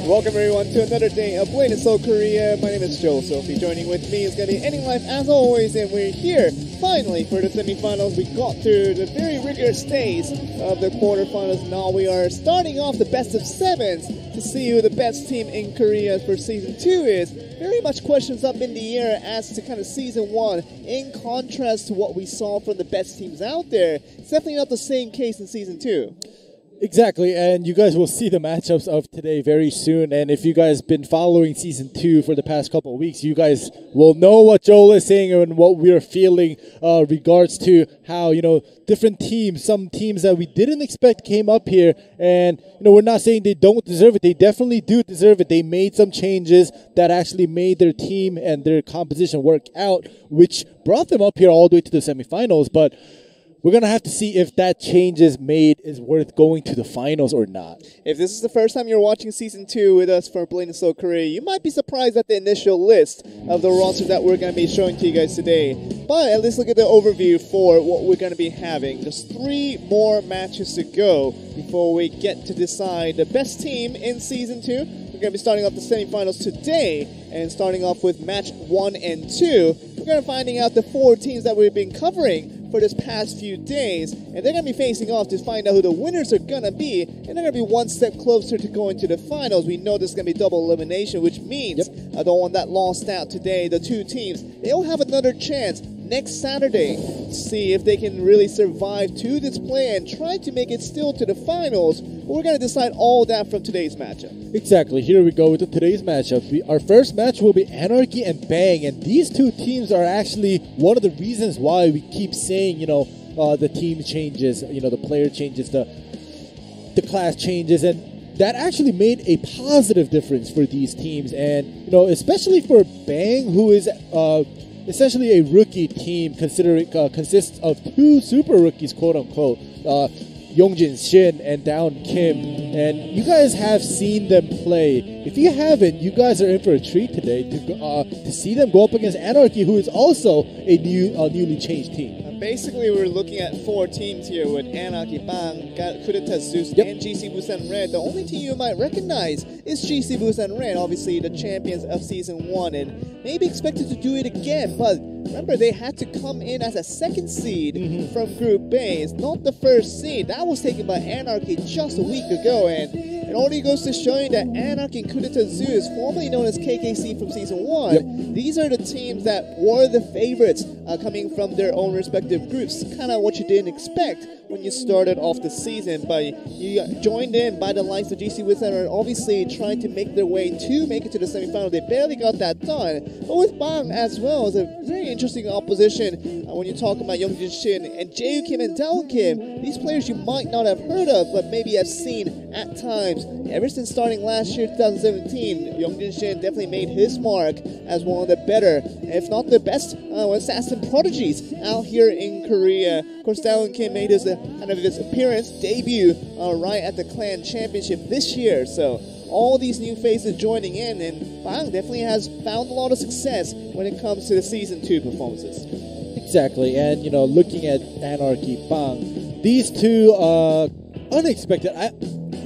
Welcome everyone to another day of Blade and Soul Korea. My name is Joe Sophie. Joining with me is going to be Ending Life as always, and we're here finally for the semifinals. We got through the very rigorous days of the quarterfinals. Now we are starting off the best of sevens to see who the best team in Korea for season 2 is. Very much questions up in the air as to kind of season 1 in contrast to what we saw from the best teams out there. It's definitely not the same case in season 2. Exactly, and you guys will see the matchups of today very soon. And if you guys been following Season 2 for the past couple of weeks, you guys will know what Joel is saying and what we're feeling regards to how, different teams, some teams that we didn't expect came up here. And, we're not saying they don't deserve it. They definitely do deserve it. They made some changes that actually made their team and their composition work out, which brought them up here all the way to the semifinals. But we're going to have to see if that changes made is worth going to the finals or not. If this is the first time you're watching Season 2 with us for Blade and Soul Korea, you might be surprised at the initial list of the rosters that we're going to be showing to you guys today. But at least look at the overview for what we're going to be having. Just 3 more matches to go before we get to decide the best team in Season 2. We're going to be starting off the semifinals today, and starting off with match 1 and 2. We're going to be finding out the 4 teams that we've been covering for this past few days, and they're going to be facing off to find out who the winners are going to be, and they're going to be one step closer to going to the finals. We know there's going to be double elimination, which means the one that lost out today, the 2 teams, they'll have another chance next Saturday to see if they can really survive to this play and try to make it still to the finals. But we're going to decide all that from today's matchup. Exactly. Here we go with today's matchup. Our first match will be Anarchy and Bang, and these 2 teams are actually one of the reasons why we keep saying, the team changes, the player changes, the class changes, and that actually made a positive difference for these teams. And, especially for Bang, who is essentially a rookie team, considering consists of 2 super rookies, quote unquote, Yongjin Shin and Dawn Kim, and you guys have seen them play. If you haven't, you guys are in for a treat today to see them go up against Anarchy, who is also a newly changed team. Basically, we're looking at 4 teams here with Anarchy, Bang, Kudeta Zeus, and GC Busan Red. The only team you might recognize is GC Busan Red, obviously the champions of Season 1, and maybe expected to do it again, but remember, they had to come in as a 2nd seed from Group A. It's not the 1st seed. That was taken by Anarchy just a week ago, and it only goes to show you that Anarchy and Kudeta Zeus, formerly known as KKC from Season 1, these are the teams that were the favorites coming from their own respective groups. Kind of what you didn't expect when you started off the season, but you joined in by the likes of GC Busan Red, obviously trying to make their way to make it to the semifinal. They barely got that done. But with Bang as well, it's a very interesting opposition when you talk about Yongjin Shin and Jae Kim and Dawn Kim. These players you might not have heard of, but maybe have seen at times. Ever since starting last year, 2017, Yongjin Shin definitely made his mark as one of the better, if not the best, assassin prodigies out here in Korea. Of course, Dawn Kim made his appearance, debut, right at the Clan Championship this year. So all these new faces joining in, and Bang definitely has found a lot of success when it comes to the Season 2 performances. Exactly, and looking at Anarchy, Bang, these 2 unexpected.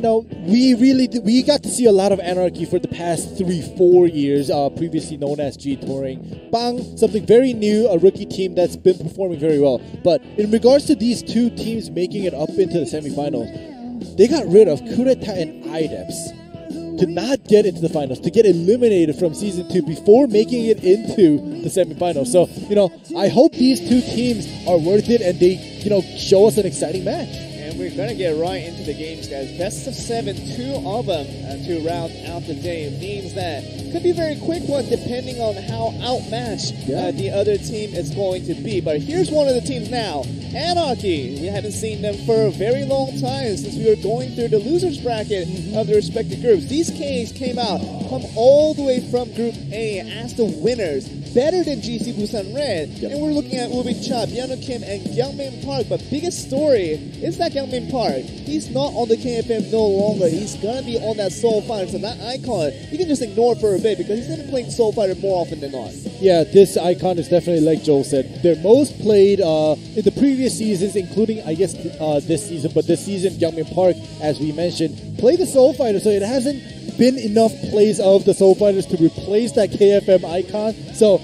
We got to see a lot of Anarchy for the past 3-4 years, previously known as G Touring. Bang, something very new, a rookie team that's been performing very well. But in regards to these 2 teams making it up into the semifinals, they got rid of Kureta and IDEPS to not get into the finals, to get eliminated from Season 2 before making it into the semifinals. So, I hope these 2 teams are worth it and they, show us an exciting match. And we're going to get right into the games, guys. Best of 7, 2 of them to round out the day. It means that could be a very quick one depending on how outmatched the other team is going to be. But here's one of the teams now. Anarchy. We haven't seen them for a very long time since we were going through the losers bracket of the respective groups. These Ks came all the way from Group A as the winners. Better than GC Busan Red. And we're looking at Woo Cha, Byung Kim, and Kyungmin Park. But biggest story is that Kyungmin Park. He's not on the KFM no longer. He's going to be on that Soul Fighter. So that icon, you can just ignore for a bit because he's going to be playing Soul Fighter more often than not. Yeah, this icon is definitely, like Joel said, they're most played in the previous seasons, including, I guess, this season. But this season, Kyungmin Park, as we mentioned, played the Soul Fighter. So it hasn't been enough plays of the Soul Fighters to replace that KFM icon. So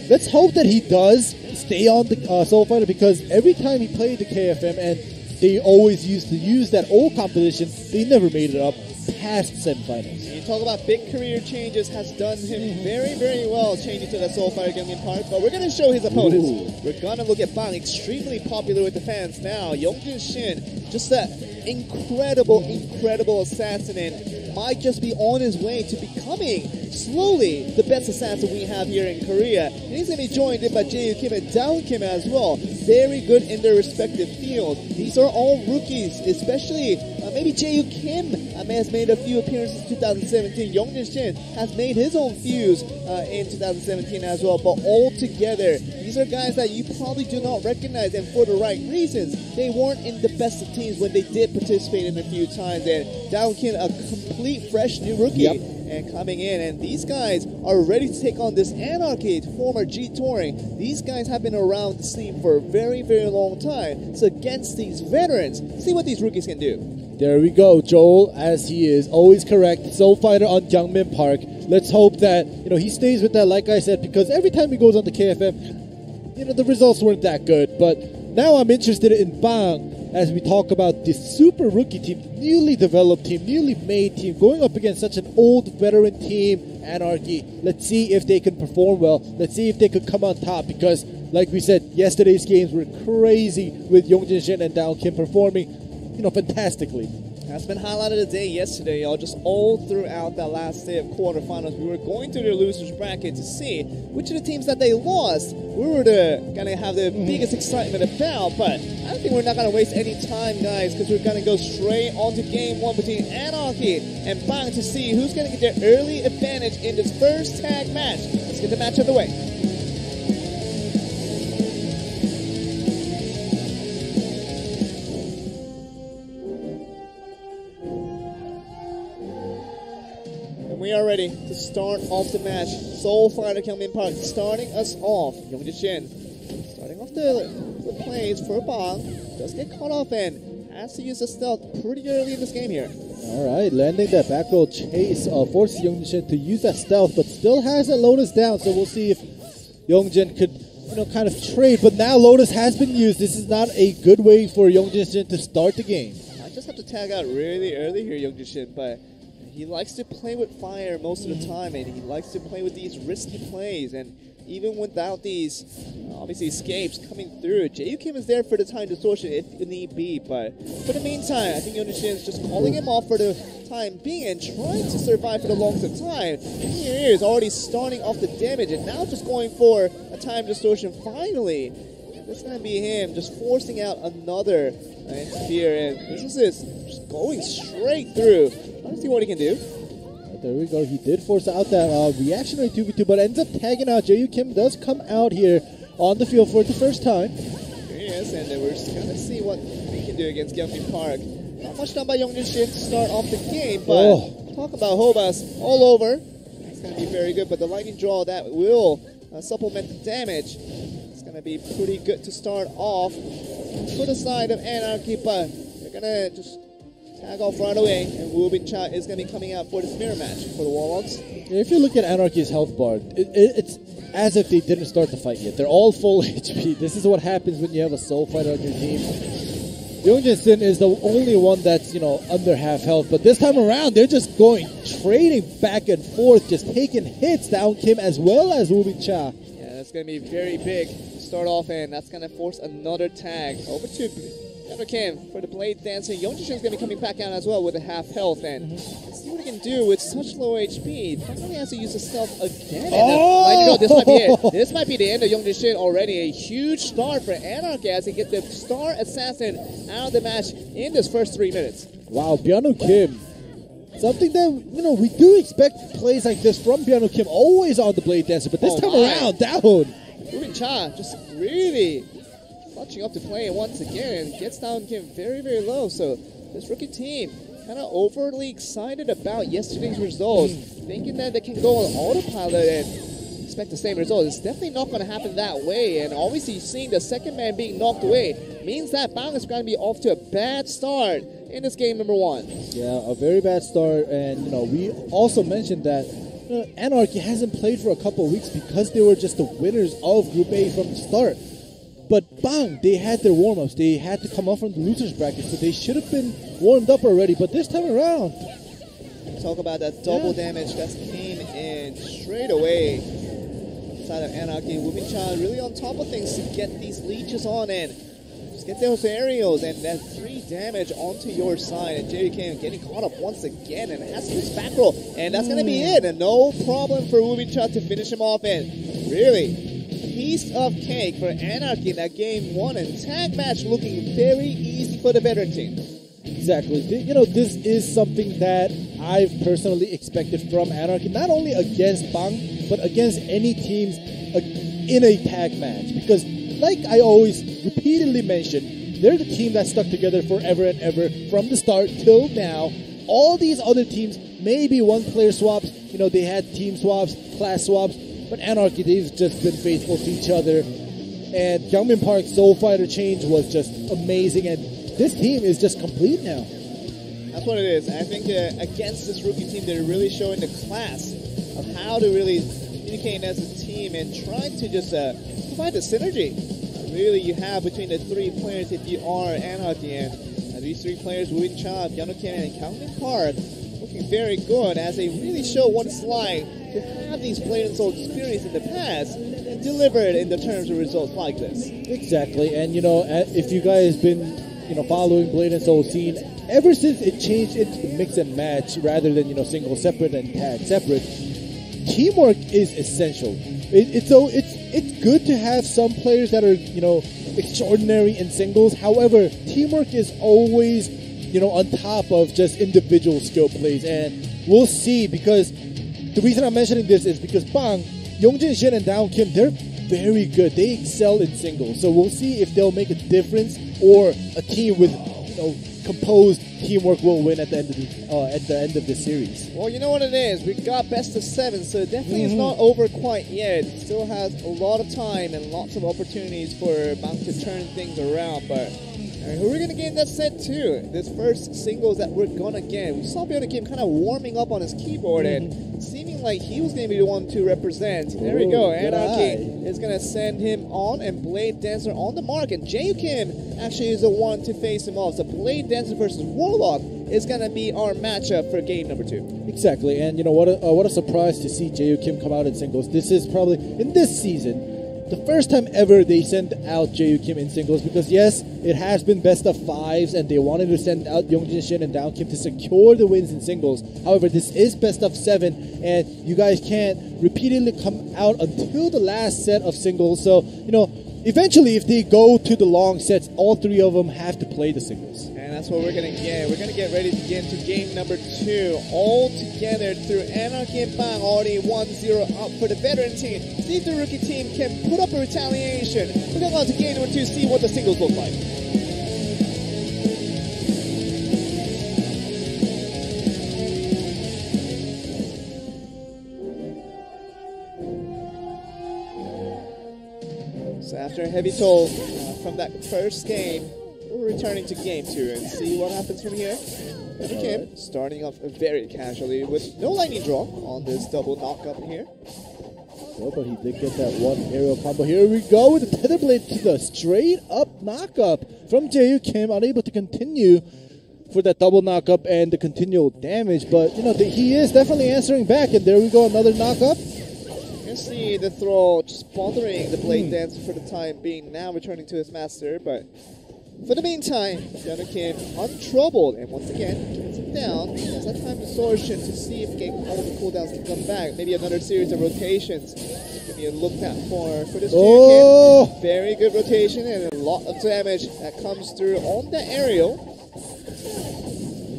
let's hope that he does stay on the Soul Fighter, because every time he played the KFM and they always used to use that old competition, they never made it up past semifinals. You talk about big career changes, has done him very, very well changing to the Soul Fighter Gyeongbin Park, but we're going to show his opponents. Ooh. We're going to look at Bang, extremely popular with the fans now. Yongjin Shin, just that incredible assassin, and might just be on his way to becoming slowly the best assassin we have here in Korea. And he's going to be joined by Jae Kim and Dawn Kim as well. Very good in their respective fields. These are all rookies, especially maybe Jae Kim has made a few appearances in 2017. Yongjin Shin has made his own fuse in 2017 as well. But all together, these are guys that you probably do not recognize, and for the right reasons. They weren't in the best of teams when they did participate in a few times. And Dawn Kim, a complete fresh new rookie. Yep. And coming in, and these guys are ready to take on this Anarchy, former G Touring. These guys have been around the scene for a very, very long time. So against these veterans, see what these rookies can do. There we go, Joel, as he is always correct. Soul Fighter on Gyeongmin Park. Let's hope that he stays with that, like I said, because every time he goes on the KFM, the results weren't that good. But now I'm interested in Bang as we talk about this super rookie team, newly developed team, newly made team, going up against such an old veteran team, Anarchy. Let's see if they can perform well. Let's see if they could come on top, because, like we said, yesterday's games were crazy with Yongjin Shin and Dawn Kim performing, fantastically. That's been highlighted today, yesterday, y'all. Just all throughout that last day of quarterfinals, we were going through the losers bracket to see which of the teams that they lost we were gonna have the biggest excitement about. But I think we're not gonna waste any time, guys, because we're gonna go straight on to game one between Anarchy and Bang to see who's gonna get their early advantage in this first tag match. Let's get the match underway. We are ready to start off the match. Soul Fighter Gyeongmin Park starting us off. Yongjin Shin starting off the plays for Bang. Does get caught off and has to use the stealth pretty early in this game here. All right, landing that back row chase forces Yongjin Shin to use that stealth, but still has that Lotus down. So we'll see if Yongjin could kind of trade. But now Lotus has been used. This is not a good way for Yongjin Shin to start the game. I just have to tag out really early here, Yongjin Shin, but he likes to play with fire most of the time, and he likes to play with these risky plays. And even without these, obviously, escapes coming through, Jae Kim is there for the time distortion if need be. But for the meantime, I think Yongjin Shin is just calling him off for the time being and trying to survive for the longest of time. And here he is already starting off the damage, and now just going for a time distortion finally. This is going to be him just forcing out another interfere, and this is just going straight through. Let's see what he can do. There we go. He did force out that reactionary 2v2, but ends up tagging out. Jae Kim does come out here on the field for the first time. Here he is, and we're just going to see what he can do against Gyeongmin Park. Not much done by Yongjin Shin to start off the game, but talk about Hobas all over. It's going to be very good, but the lightning draw that will supplement the damage. It's going to be pretty good to start off for the side of Anarchy, but they're going to just tag off right away, and Woo Bin Cha is going to be coming out for this mirror match for the Warlocks. If you look at Anarchy's health bar, it's as if they didn't start the fight yet. They're all full HP. This is what happens when you have a Soul Fighter on your team. Yongjin Shin is the only one that's, under half health, but this time around, they're just trading back and forth, just taking hits. Dawn Kim as well as Woo Bin Cha. Yeah, that's going to be very big to start off, and that's going to force another tag over to Dawn Kim for the blade dancer. Yongjin Shin is going to be coming back out as well with a half health, and let's see what he can do with such low HP. Finally has to use the stealth again. And this might be it. This might be the end of Yongjin Shin already. A huge start for Anarchy as he gets the star assassin out of the match in this first 3 minutes. Wow, Dawn Kim. Something that, we do expect plays like this from Dawn Kim, always on the blade dancer, but this time around, down. Woo Bin Cha just really clutching up to play once again and gets Dawn Kim very, very low. So this rookie team kind of overly excited about yesterday's results, thinking that they can go on autopilot and expect the same result. It's definitely not going to happen that way. And obviously seeing the second man being knocked away, means that Bang is going to be off to a bad start in this game number 1. Yeah, a very bad start. And, we also mentioned that Anarchy hasn't played for a couple of weeks because they were just the winners of Group A from the start. But Bang, they had their warm-ups. They had to come up from the losers bracket, so they should have been warmed up already. But this time around, talk about that double damage that came in straight away. Side of Anarchy, Wubin-chan really on top of things to get these leeches on in. Just get those aerials and that 3 damage onto your side. And JUKIM getting caught up once again and has to use back roll. And that's going to be it. And no problem for Wubin-chan to finish him off. And really, piece of cake for Anarchy in that game 1. And tag match looking very easy for the veteran team. Exactly. This is something that I've personally expected from Anarchy, not only against Bang, but against any teams in a tag match. Because, like I always repeatedly mention, they're the team that stuck together forever and ever from the start till now. All these other teams, maybe one-player swaps, they had team swaps, class swaps, but Anarchy, they've just been faithful to each other. And Gyeongmin Park's Soul Fighter change was just amazing, and this team is just complete now. That's what it is. I think against this rookie team, they're really showing the class of how to really communicate as a team and trying to just provide the synergy really you have between the 3 players if you are Anarchy. And these 3 players, Wubin-chan, Yeonho-kim, and Gyeongmin Park, looking very good as they really show what it's like to have these Blade and Soul experience in the past and deliver it in the terms of results like this. Exactly. And, if you guys been following Blade and Soul scene, ever since it changed into mix and match rather than, single separate and tag separate, teamwork is essential. It's good to have some players that are, extraordinary in singles. However, teamwork is always, on top of just individual skill plays. And we'll see, because the reason I'm mentioning this is because Bang, Yongjin Shin and Daewon Kim, they're very good. They excel in singles. So we'll see if they'll make a difference or a team with, composed teamwork will win at the end of the series. Well, you know what it is. We got best of 7, so definitely it's not over quite yet. It still has a lot of time and lots of opportunities for Bang to turn things around. But who are we going to get in that set too? This first singles that we're going to get. We saw Yeonho Kim kind of warming up on his keyboard and seeming like he was going to be the one to represent. There we go. Anarchy is going to send him on, and Blade Dancer on the mark. And JUKIM actually is the one to face him off. So Blade Dancer versus Warlock is going to be our matchup for game number 2. Exactly. And what a surprise to see JUKIM come out in singles. This is probably, in this season, the first time ever they sent out JUKIM in singles, because yes, it has been best of 5s and they wanted to send out Yongjin Shin and Daewon Kim to secure the wins in singles. However, this is best of 7 and you guys can't repeatedly come out until the last set of singles. So, eventually if they go to the long sets, all 3 of them have to play the singles. And that's what we're going to get. We're going to get ready to get into game number 2 all together through Anarchy and Bang, already 1-0 up for the veteran team. See if the rookie team can put up a retaliation. We're going to go on to game number 2, see what the singles look like. So after a heavy toll from that first game, we're returning to game 2 and see what happens from here. Kim starting off very casually with no lightning draw on this double knockup here. Oh, but he did get that one aerial combo. Here we go with the Tether Blade to the straight up knockup from JUKIM, unable to continue for that double knockup and the continual damage. But, he is definitely answering back, and there we go, another knockup. You can see the throw just bothering the Blade Dancer for the time being, now returning to his master, but for the meantime, Yeonho Kim untroubled, and once again, gets it down. Has that time distortion to see if all the cooldowns can come back. Maybe another series of rotations. Give me a look at for this Kim. Very good rotation and a lot of damage that comes through on the aerial.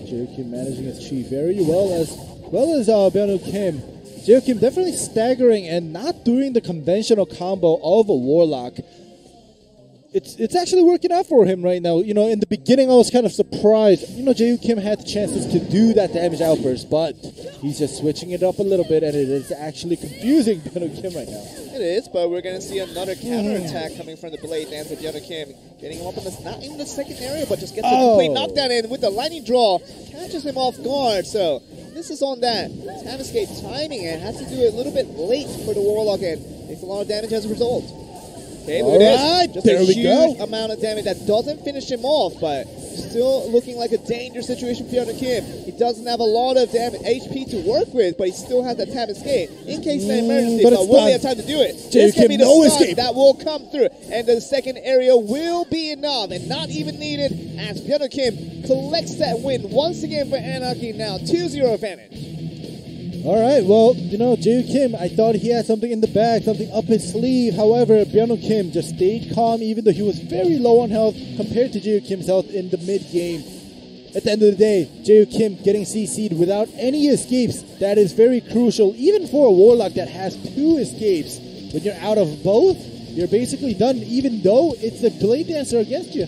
JUKIM managing his chi very well as Yeonho Kim. JUKIM definitely staggering and not doing the conventional combo of a Warlock. It's actually working out for him right now. In the beginning I was kind of surprised. JUKIM had the chances to do that damage outburst, but he's just switching it up a little bit, and it is actually confusing Yeonho Kim right now. it is, but we're going to see another counterattack coming from the Blade Dance with Yeonho Kim. Getting him up in not in the second area, but just gets a complete knockdown in with the lightning draw. Catches him off guard, so this is on that time escape timing and has to do it a little bit late for the Warlock and takes a lot of damage as a result. Okay, look at this. Just a huge amount of damage that doesn't finish him off, but still looking like a dangerous situation for Yeonho Kim. He doesn't have a lot of damage HP to work with, but he still has that time escape in case of an emergency. But will he have time to do it? This can be the stun that will come through, and the second area will be enough, and not even needed as Yeonho Kim collects that win once again for Anarchy. Now 2-0 advantage. All right, well, you know, Jae Kim, I thought he had something in the bag, something up his sleeve. However, Yeonho Kim just stayed calm, even though he was very low on health compared to Jae Kim's health in the mid-game. At the end of the day, Jae Kim getting CC'd without any escapes, that is very crucial, even for a Warlock that has 2 escapes. When you're out of both, you're basically done, even though it's the Blade Dancer against you.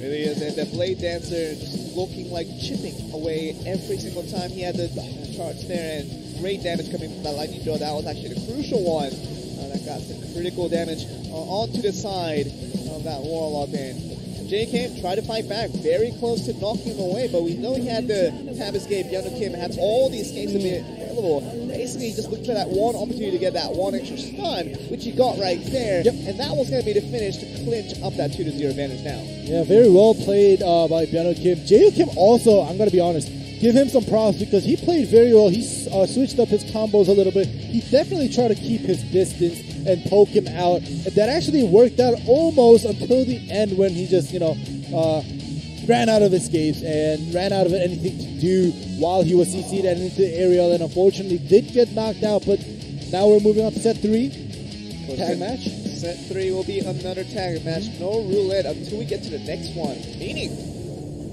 Really is, and the Blade Dancer just looking like chipping away every single time he had the charge there, and great damage coming from that lightning draw. That was actually the crucial one. That got some critical damage onto the side of that Warlock, and Jae Kim tried to fight back, very close to knocking him away, but we know he had the tab escape. Yeonho Kim had all the escapes available. Basically, he just looked for that one opportunity to get that one extra stun, which he got right there, and that was going to be the finish to clinch up that 2-0 advantage now. Yeah, very well played by Yeonho Kim. Jae Kim also, I'm going to be honest, give him some props because he played very well. He switched up his combos a little bit. He definitely tried to keep his distance and poke him out. And that actually worked out almost until the end when he just, ran out of escapes and ran out of anything to do while he was CC'd and into the aerial, and unfortunately did get knocked out. But now we're moving on to set 3. Tag match. Set 3 will be another tag match. No roulette until we get to the next one. Meaning,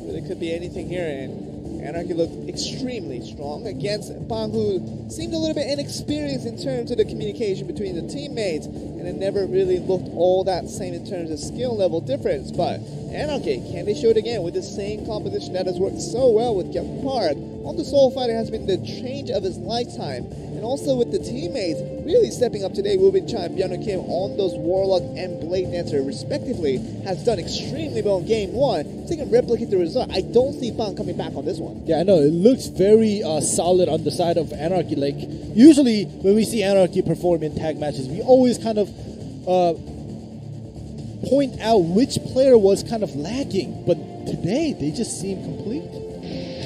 really could be anything here. And Anarchy looked extremely strong against Bang, who seemed a little bit inexperienced in terms of the communication between the teammates, and it never really looked all that same in terms of skill level difference. But Anarchy, can they show it again with the same composition that has worked so well with Kyung Park? On the Soul Fighter has been the change of his lifetime, and also with the teammates really stepping up today. Woo Bin Chai and Yeonho Kim on those Warlock and Blade Dancer respectively has done extremely well in game 1. If they can replicate the result, I don't see Bang coming back on this one. Yeah, I know. It looks very solid on the side of Anarchy. Like, usually when we see Anarchy perform in tag matches, we always kind of point out which player was kind of lacking. But today, they just seem complete.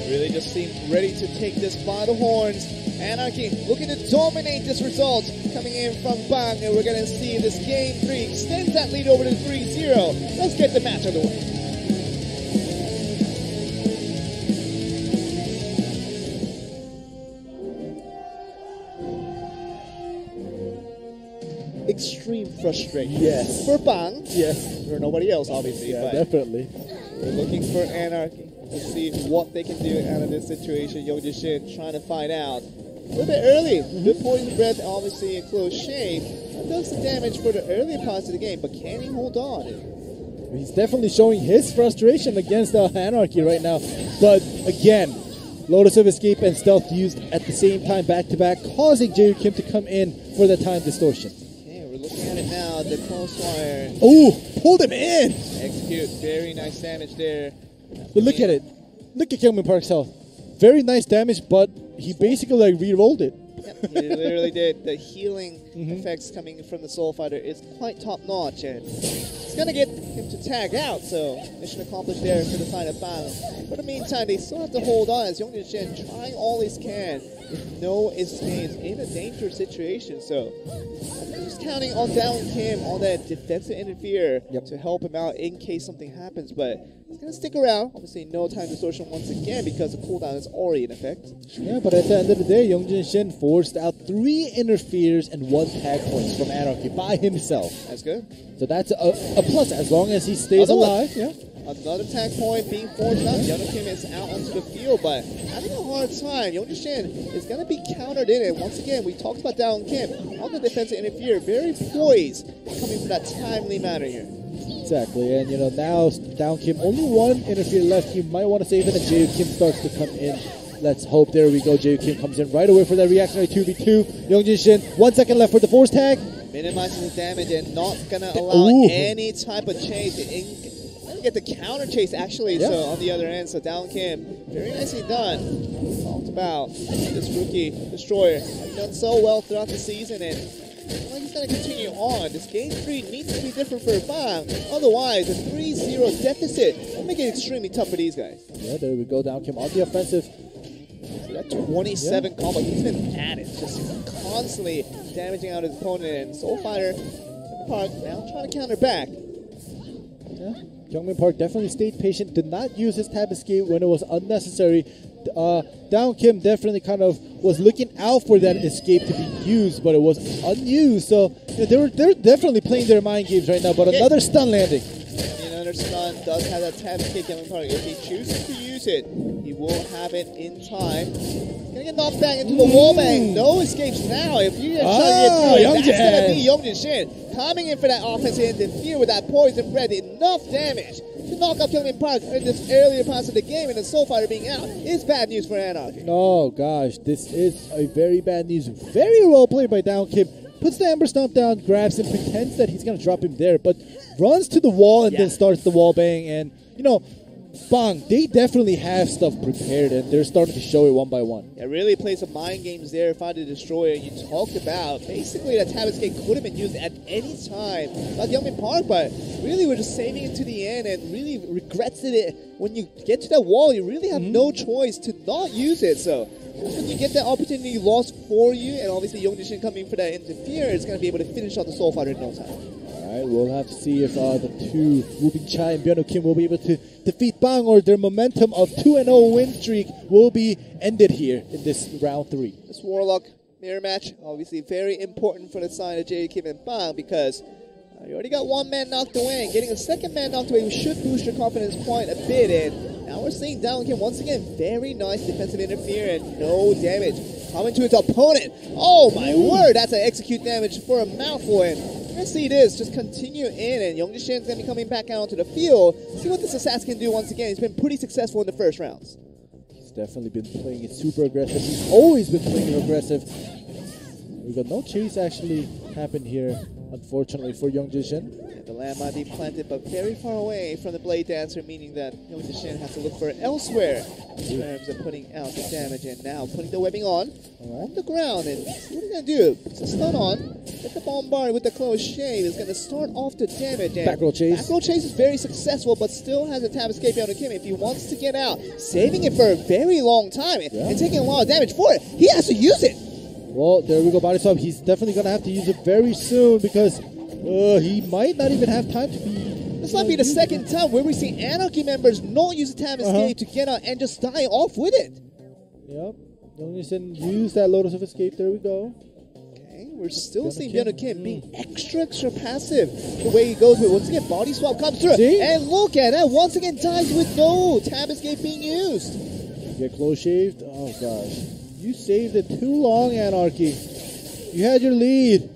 Really just seem ready to take this by the horns. Anarchy looking to dominate this result coming in from Bang, and we're going to see this game 3 extends that lead over to 3-0. Let's get the match on the way. Extreme frustration. Yes. For Bang. Yes. For nobody else, obviously. Yeah, but definitely. We're looking for Anarchy to see what they can do out of this situation. Yeonho Shin trying to find out. A little bit early. Good poison breath, obviously in close shape. That does the damage for the early parts of the game, but can he hold on? He's definitely showing his frustration against Anarchy right now. But again, Lotus of Escape and Stealth used at the same time back-to-back, causing Jae Kim to come in for the time distortion. Okay, we're looking at it now. The close wire. Oh, pulled him in! Execute. Very nice damage there. But look at it. Look at Kyungmin Park's health. Very nice damage, but he basically like re-rolled it. Yep, he literally did. The healing effects coming from the Soul Fighter is quite top-notch, and it's going to get him to tag out, so mission accomplished there for the side of Bang. For the meantime, they still have to hold on as Yeonho Shin trying all he can with no escapes in a dangerous situation, so just counting on Down Kim on that defensive interfere to help him out in case something happens, but he's going to stick around. Obviously, no time distortion once again because the cooldown is already in effect. Yeah, but at the end of the day, Yeonho Shin forced out 3 interferes and 1 tag points from Anarchy by himself. That's good. So that's a plus as long as he stays alive. Yeah. Another tag point being forced out. Yeonho Kim is out onto the field, but having a hard time. Yeonho Shin is going to be countered in, and once again, we talked about Down Kim on the defensive interfere, very poised, coming from that timely manner here. Exactly, and now Down Kim, only 1 interfere left. You might want to save it, and Jae Kim starts to come in. Let's hope. There we go. Jae Kim comes in right away for that reactionary 2v2. Yeonho Shin, 1 second left for the force tag. minimizing the damage and not gonna allow any type of chase. Get the counter chase actually. Yeah. So on the other end, so Down Kim, very nicely done. Talked about this rookie destroyer done so well throughout the season, and like he's gonna continue on. This game 3 needs to be different for Bang. Otherwise, a 3-0 deficit will make it extremely tough for these guys. Yeah, there we go. Down Kim on the offensive. So that 27 combo, he's been at it, just constantly damaging out his opponent. And Soul Fighter Park now trying to counter back. Yeah. Youngmin Park definitely stayed patient, did not use his tab escape when it was unnecessary. Down Kim definitely kind of was looking out for that escape to be used, but it was unused. So they're definitely playing their mind games right now. But another stun landing. Another stun does have that tab escape Youngmin Park. If he chooses to use it, he will have it in time. He's gonna get knocked back into the wall bang. No escapes now. If you're trying to get through, that's gonna be Young Shin coming in for that offense and interfere with that poison bread. Enough damage to knock up Youngmin Park in this earlier parts of the game, and the Soul Fighter being out is bad news for Anarchy. Oh gosh, this is a very bad news. Very well played by Down Kim. Puts the Ember Stomp down, grabs him, pretends that he's gonna drop him there, but runs to the wall and then starts the wall bang. And Bang, they definitely have stuff prepared, and they're starting to show it one by one. It really plays some mind games there. Find the Destroyer. You talked about basically that tab escape could have been used at any time by Youngmin Park, but really we're just saving it to the end and really regrets it. When you get to that wall, you really have no choice to not use it. So when you get that opportunity lost for you, and obviously Young Jin coming for that interfere, is going to be able to finish off the Soul Fighter in no time. Alright, we'll have to see if the two, Woo Bin Chai and Byung-Ho Kim, will be able to defeat Bang, or their momentum of 2-0 win streak will be ended here in this round 3. This Warlock mirror match, obviously very important for the side of JD Kim and Bang, because you already got one man knocked away, and getting a second man knocked away should boost your confidence quite a bit. And now we're seeing Down Kim once again, very nice defensive interference, no damage coming to its opponent. Oh my word, that's an execute damage for a mouthful. And let's see this just continue in, and Young Shin's going to be coming back out onto the field. See what this assassin can do once again. He's been pretty successful in the first rounds. He's definitely been playing it super aggressive. He's always been playing it aggressive. We got no chase actually happened here, unfortunately, for Young Jin. The land might be planted, but very far away from the Blade Dancer, meaning that Young Jin has to look for it elsewhere in terms of putting out the damage. And now putting the webbing on the ground, and what he's going to do, puts the stun on, get the bombard with the close shave, is going to start off the damage. And back roll chase. Back roll chase is very successful, but still has a tab escape out of Kim. If he wants to get out, saving it for a very long time and taking a lot of damage for it, he has to use it. Well, there we go, body swap. He's definitely going to have to use it very soon, because he might not even have time to be... This might be the second time where we see Anarchy members not use the tab escape to get out and just die off with it. Yep. Young Jin used that Lotus of Escape. There we go. Okay, we're still seeing Byung-Ho Kim being extra passive the way he goes with. Once again, body swap comes through. See? And look at that. Once again, dies with no tab escape being used. Get close shaved. Oh, gosh. You saved it too long, Anarchy. You had your lead.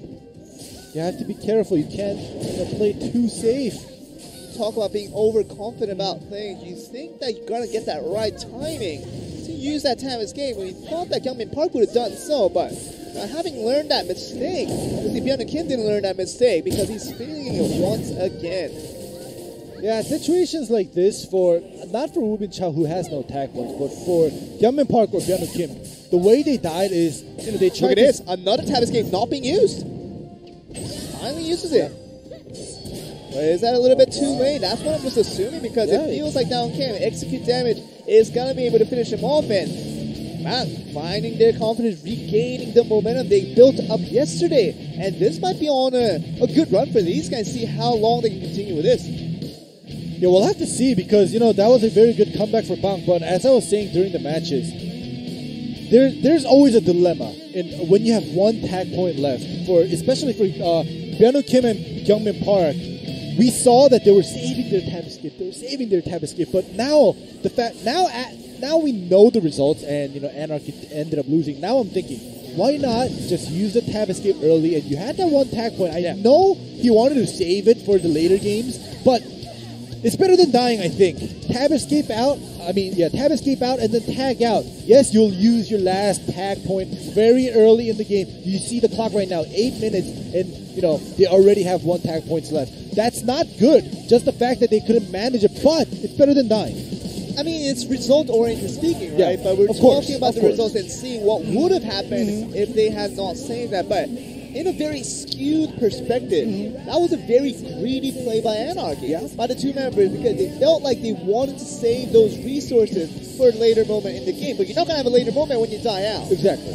You have to be careful. You can't play too safe. Talk about being overconfident about things. You think that you're going to get that right timing to use that tab escape when you thought that Youngmin Park would have done so, but having learned that mistake, obviously Byung-Ho Kim didn't learn that mistake because he's failing it once again. Yeah, situations like this not for Woo Bin Chao, who has no tag points, but for Youngmin Park or Byung-Ho Kim, the way they died is, they tried Look at this, another tab escape not being used. Finally uses it. But is that a little bit too late? That's what I'm just assuming, because it feels like Down Kim execute damage is going to be able to finish him off, and finding their confidence, regaining the momentum they built up yesterday. And this might be on a good run for these guys. See how long they can continue with this. Yeah, we'll have to see, because, that was a very good comeback for Bang. But as I was saying during the matches, there's always a dilemma when you have one tag point left, especially for Byung-Ho Kim and Youngmin Park. We saw that they were saving their tab escape. But now now we know the results, and Anarchy ended up losing. Now I'm thinking, why not just use the tab escape early? And you had that one tag point. I know he wanted to save it for the later games, but it's better than dying, I think. Tab escape out. Tab escape out and then tag out. Yes, you'll use your last tag point very early in the game. You see the clock right now, 8 minutes, and they already have 1 tag points left. That's not good. Just the fact that they couldn't manage it, but it's better than dying. I mean, it's result-oriented speaking, right? Yeah, but we're talking about the course. results and seeing what would have happened if they had not saved that. But in a very skewed perspective, that was a very greedy play by Anarchy, by the two members, because they felt like they wanted to save those resources for a later moment in the game. But you're not going to have a later moment when you die out. Exactly.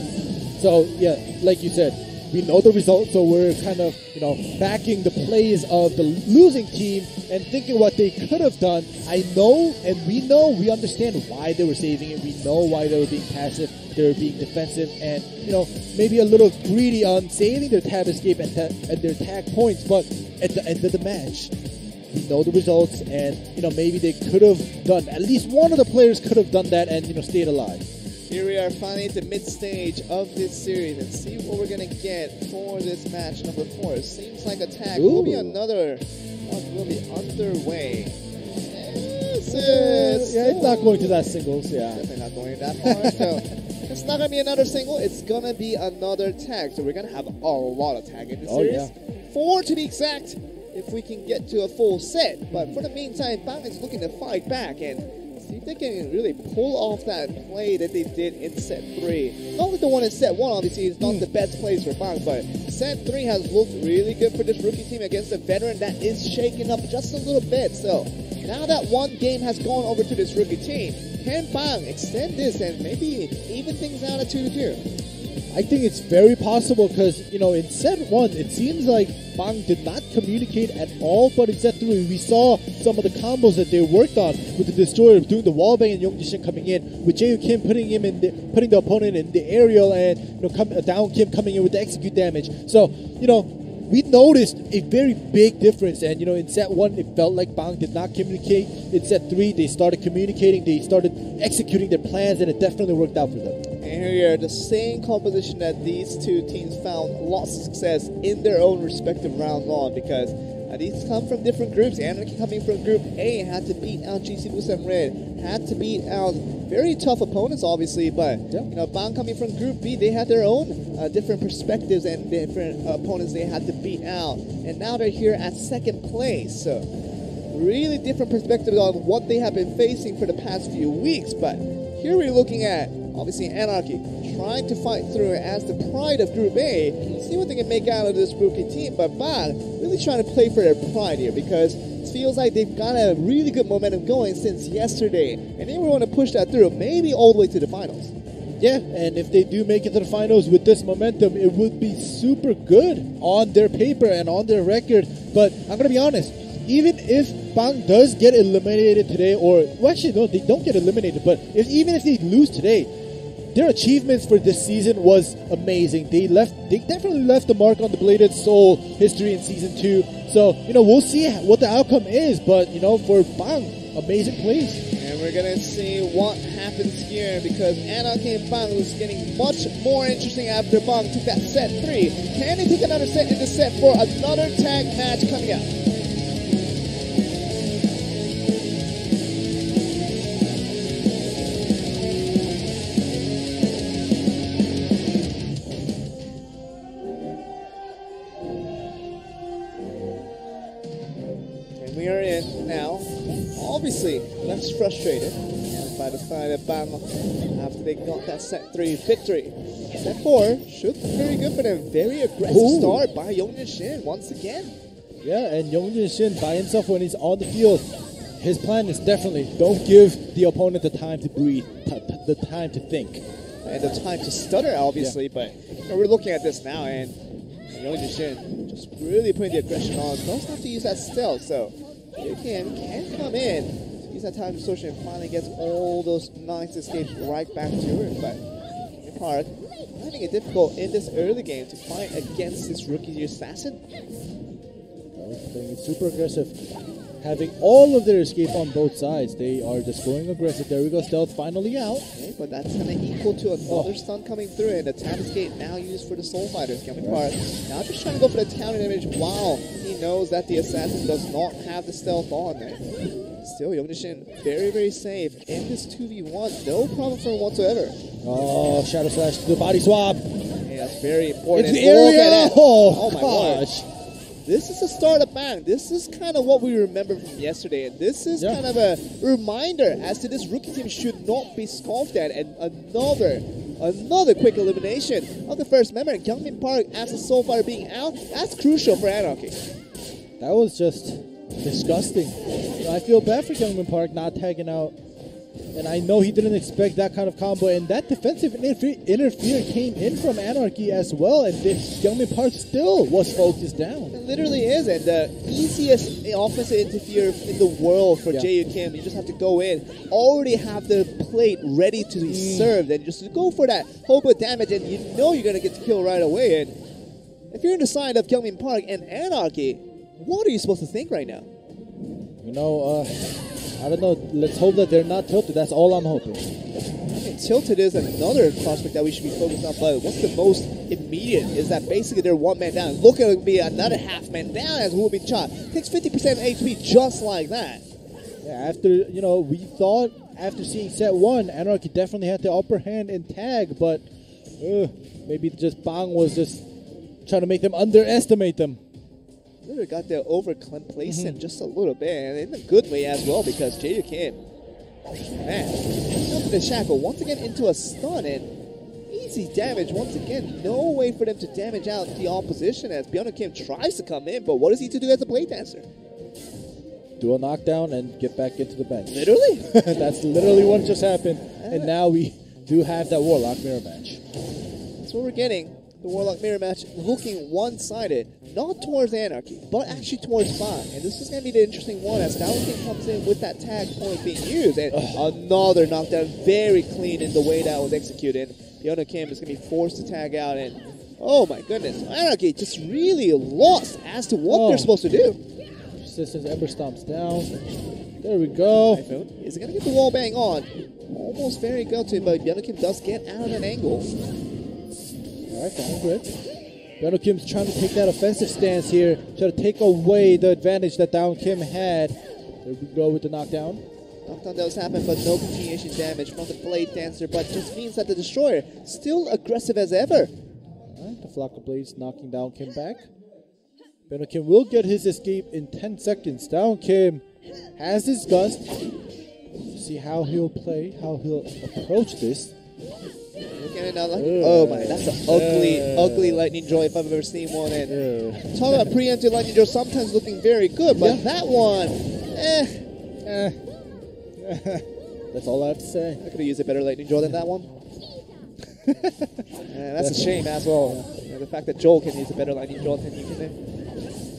So, yeah, like you said, we know the result, so we're kind of, backing the plays of the losing team and thinking what they could have done. We understand why they were saving it. We know why they were being passive, they were being defensive, and, maybe a little greedy on saving their tab escape and their tag points. But at the end of the match, we know the results, and, maybe they could have done, at least one of the players could have done that and, stayed alive. Here we are finally at the mid-stage of this series and see what we're going to get for this match number 4. It seems like a tag will be another one will be underway. It's not going to that singles, Definitely not going that far. So it's not going to be another single, it's going to be another tag. So we're going to have a lot of tag in this series. 4 to be exact, if we can get to a full set. But for the meantime, Bang is looking to fight back and see if they can really pull off that play that they did in set 3. Not like the one in set 1, obviously, is not the best plays for Bang, but set 3 has looked really good for this rookie team against a veteran that is shaken up just a little bit. So now that one game has gone over to this rookie team, can Bang extend this and maybe even things out at 2-2? I think it's very possible because, in set 1, it seems like Bang did not communicate at all, but in set 3, we saw some of the combos that they worked on with the Destroyer doing the wallbang and Young Jishin coming in, with Jae Kim putting the opponent in the aerial, and Down Kim coming in with the execute damage. So, we noticed a very big difference, and in set 1 it felt like Bang did not communicate. In set 3 they started communicating, they started executing their plans, and it definitely worked out for them. And here we are, the same composition that these two teams found lots of success in their own respective round on, because these come from different groups. Anarchy coming from Group A had to beat out GC Busan Red, had to beat out very tough opponents, obviously, but Bang coming from Group B, they had their own different perspectives and different opponents they had to beat out, and now they're here at second place. So really different perspectives on what they have been facing for the past few weeks. But here we're looking at obviously Anarchy trying to fight through as the pride of Group A, see what they can make out of this rookie team. But Bang really trying to play for their pride here, because it feels like they've got a really good momentum going since yesterday, and they want to push that through, maybe all the way to the finals. Yeah, and if they do make it to the finals with this momentum, it would be super good on their paper and on their record. But I'm going to be honest, even if Bang does get eliminated today, actually no, they don't get eliminated, but even if they lose today, their achievements for this season was amazing. They definitely left the mark on the Bladed Soul history in Season 2. So, we'll see what the outcome is, but, for Bang, amazing plays. And we're going to see what happens here, because Anarchy and Bang is getting much more interesting after Bang took that set 3. Can they take another set into set 4? Another tag match coming up. We are in now, obviously less frustrated by the side of Bang after they got that set 3 victory. Set 4 should be very good for them. Very aggressive start by Young Jin once again. Yeah, and Young Jin by himself when he's on the field, his plan is definitely don't give the opponent the time to breathe, the time to think. And the time to stutter, obviously, but we're looking at this now, and Young Jin just really putting the aggression on. Doesn't have to use that stealth, so Jae Kim can come in, use that time distortion, and finally gets all those nice escapes right back to her. But Park finding it difficult in this early game to fight against this rookie assassin. Playing it super aggressive. having all of their escape on both sides. They are just going aggressive. There we go, Stealth finally out. Okay, but that's going to equal to another stun coming through, and the tap escape now used for the Soul Fighters. Gyeongmin Park now just trying to go for the counter damage while he knows that the assassin does not have the stealth on there. Still, Youngshin very, very safe in this 2v1. No problem for him whatsoever. Oh, Shadow Slash to the body swap. Hey, that's very important. It's the area. Oh my gosh. gosh. This is the start of Bang. This is kind of what we remember from yesterday. And this is kind of a reminder as to this rookie team should not be scoffed at. And another quick elimination of the first member. Gyeongmin Park as a Soul Fighter being out. That's crucial for Anarchy. That was just disgusting. I feel bad for Gyeongmin Park not tagging out. And I know he didn't expect that kind of combo. And that defensive interfere came in from Anarchy as well. And Gyeongmin Park still was focused down. It literally is. And the easiest offensive interfere in the world for Jae Kim. You just have to go in, already have the plate ready to be served, and just go for that hope of damage. And you know you're going to get the kill right away. And if you're in the side of Gyeongmin Park and Anarchy, what are you supposed to think right now? You know, I don't know. Let's hope that they're not tilted. That's all I'm hoping. I mean, tilted is another prospect that we should be focused on, but what's the most immediate is that basically they're one man down. Look at it be another half man down as Wu Bin Cha takes 50% HP just like that. Yeah, after, you know, we thought after seeing set one, Anarchy definitely had the upper hand in tag, but maybe just Bang was just trying to make them underestimate them. Literally got there over complacent just a little bit, and in a good way as well, because Jae Kim, man, comes to the shackle once again into a stun, and easy damage once again. No way for them to damage out the opposition as Byeon Kim tries to come in, but what is he to do as a play dancer? Do a knockdown and get back into the bench. Literally? That's literally what just happened, and now we do have that Warlock mirror match. That's what we're getting. The Warlock mirror match looking one-sided, not towards Anarchy, but actually towards Bang. And this is going to be the interesting one as King comes in with that tag point being used. And another knockdown, very clean in the way that was executed. Byeon Kim is going to be forced to tag out. And oh my goodness, Anarchy just really lost as to what they're supposed to do. Persistence Ember stomps down. There we go. Is it going to get the wall bang on? Almost very guilty, but Byeon Kim does get out of an angle. Alright, fine, good. Byeon Kim's trying to take that offensive stance here, try to take away the advantage that Down Kim had. There we go with the knockdown. Knockdown does happen, but no continuation damage from the Blade Dancer, but just means that the Destroyer still aggressive as ever. Alright, the Flock of Blades knocking Down Kim back. Byeon Kim will get his escape in 10 seconds. Down Kim has his gust. See how he'll play, how he'll approach this. Look at it now, oh my, that's an ugly lightning draw if I've ever seen one. And talk about preemptive lightning draw, sometimes looking very good, but that one, That's all I have to say. I could have used a better lightning draw than that one. That's a shame as well. The fact that Joel can use a better lightning draw than you can do.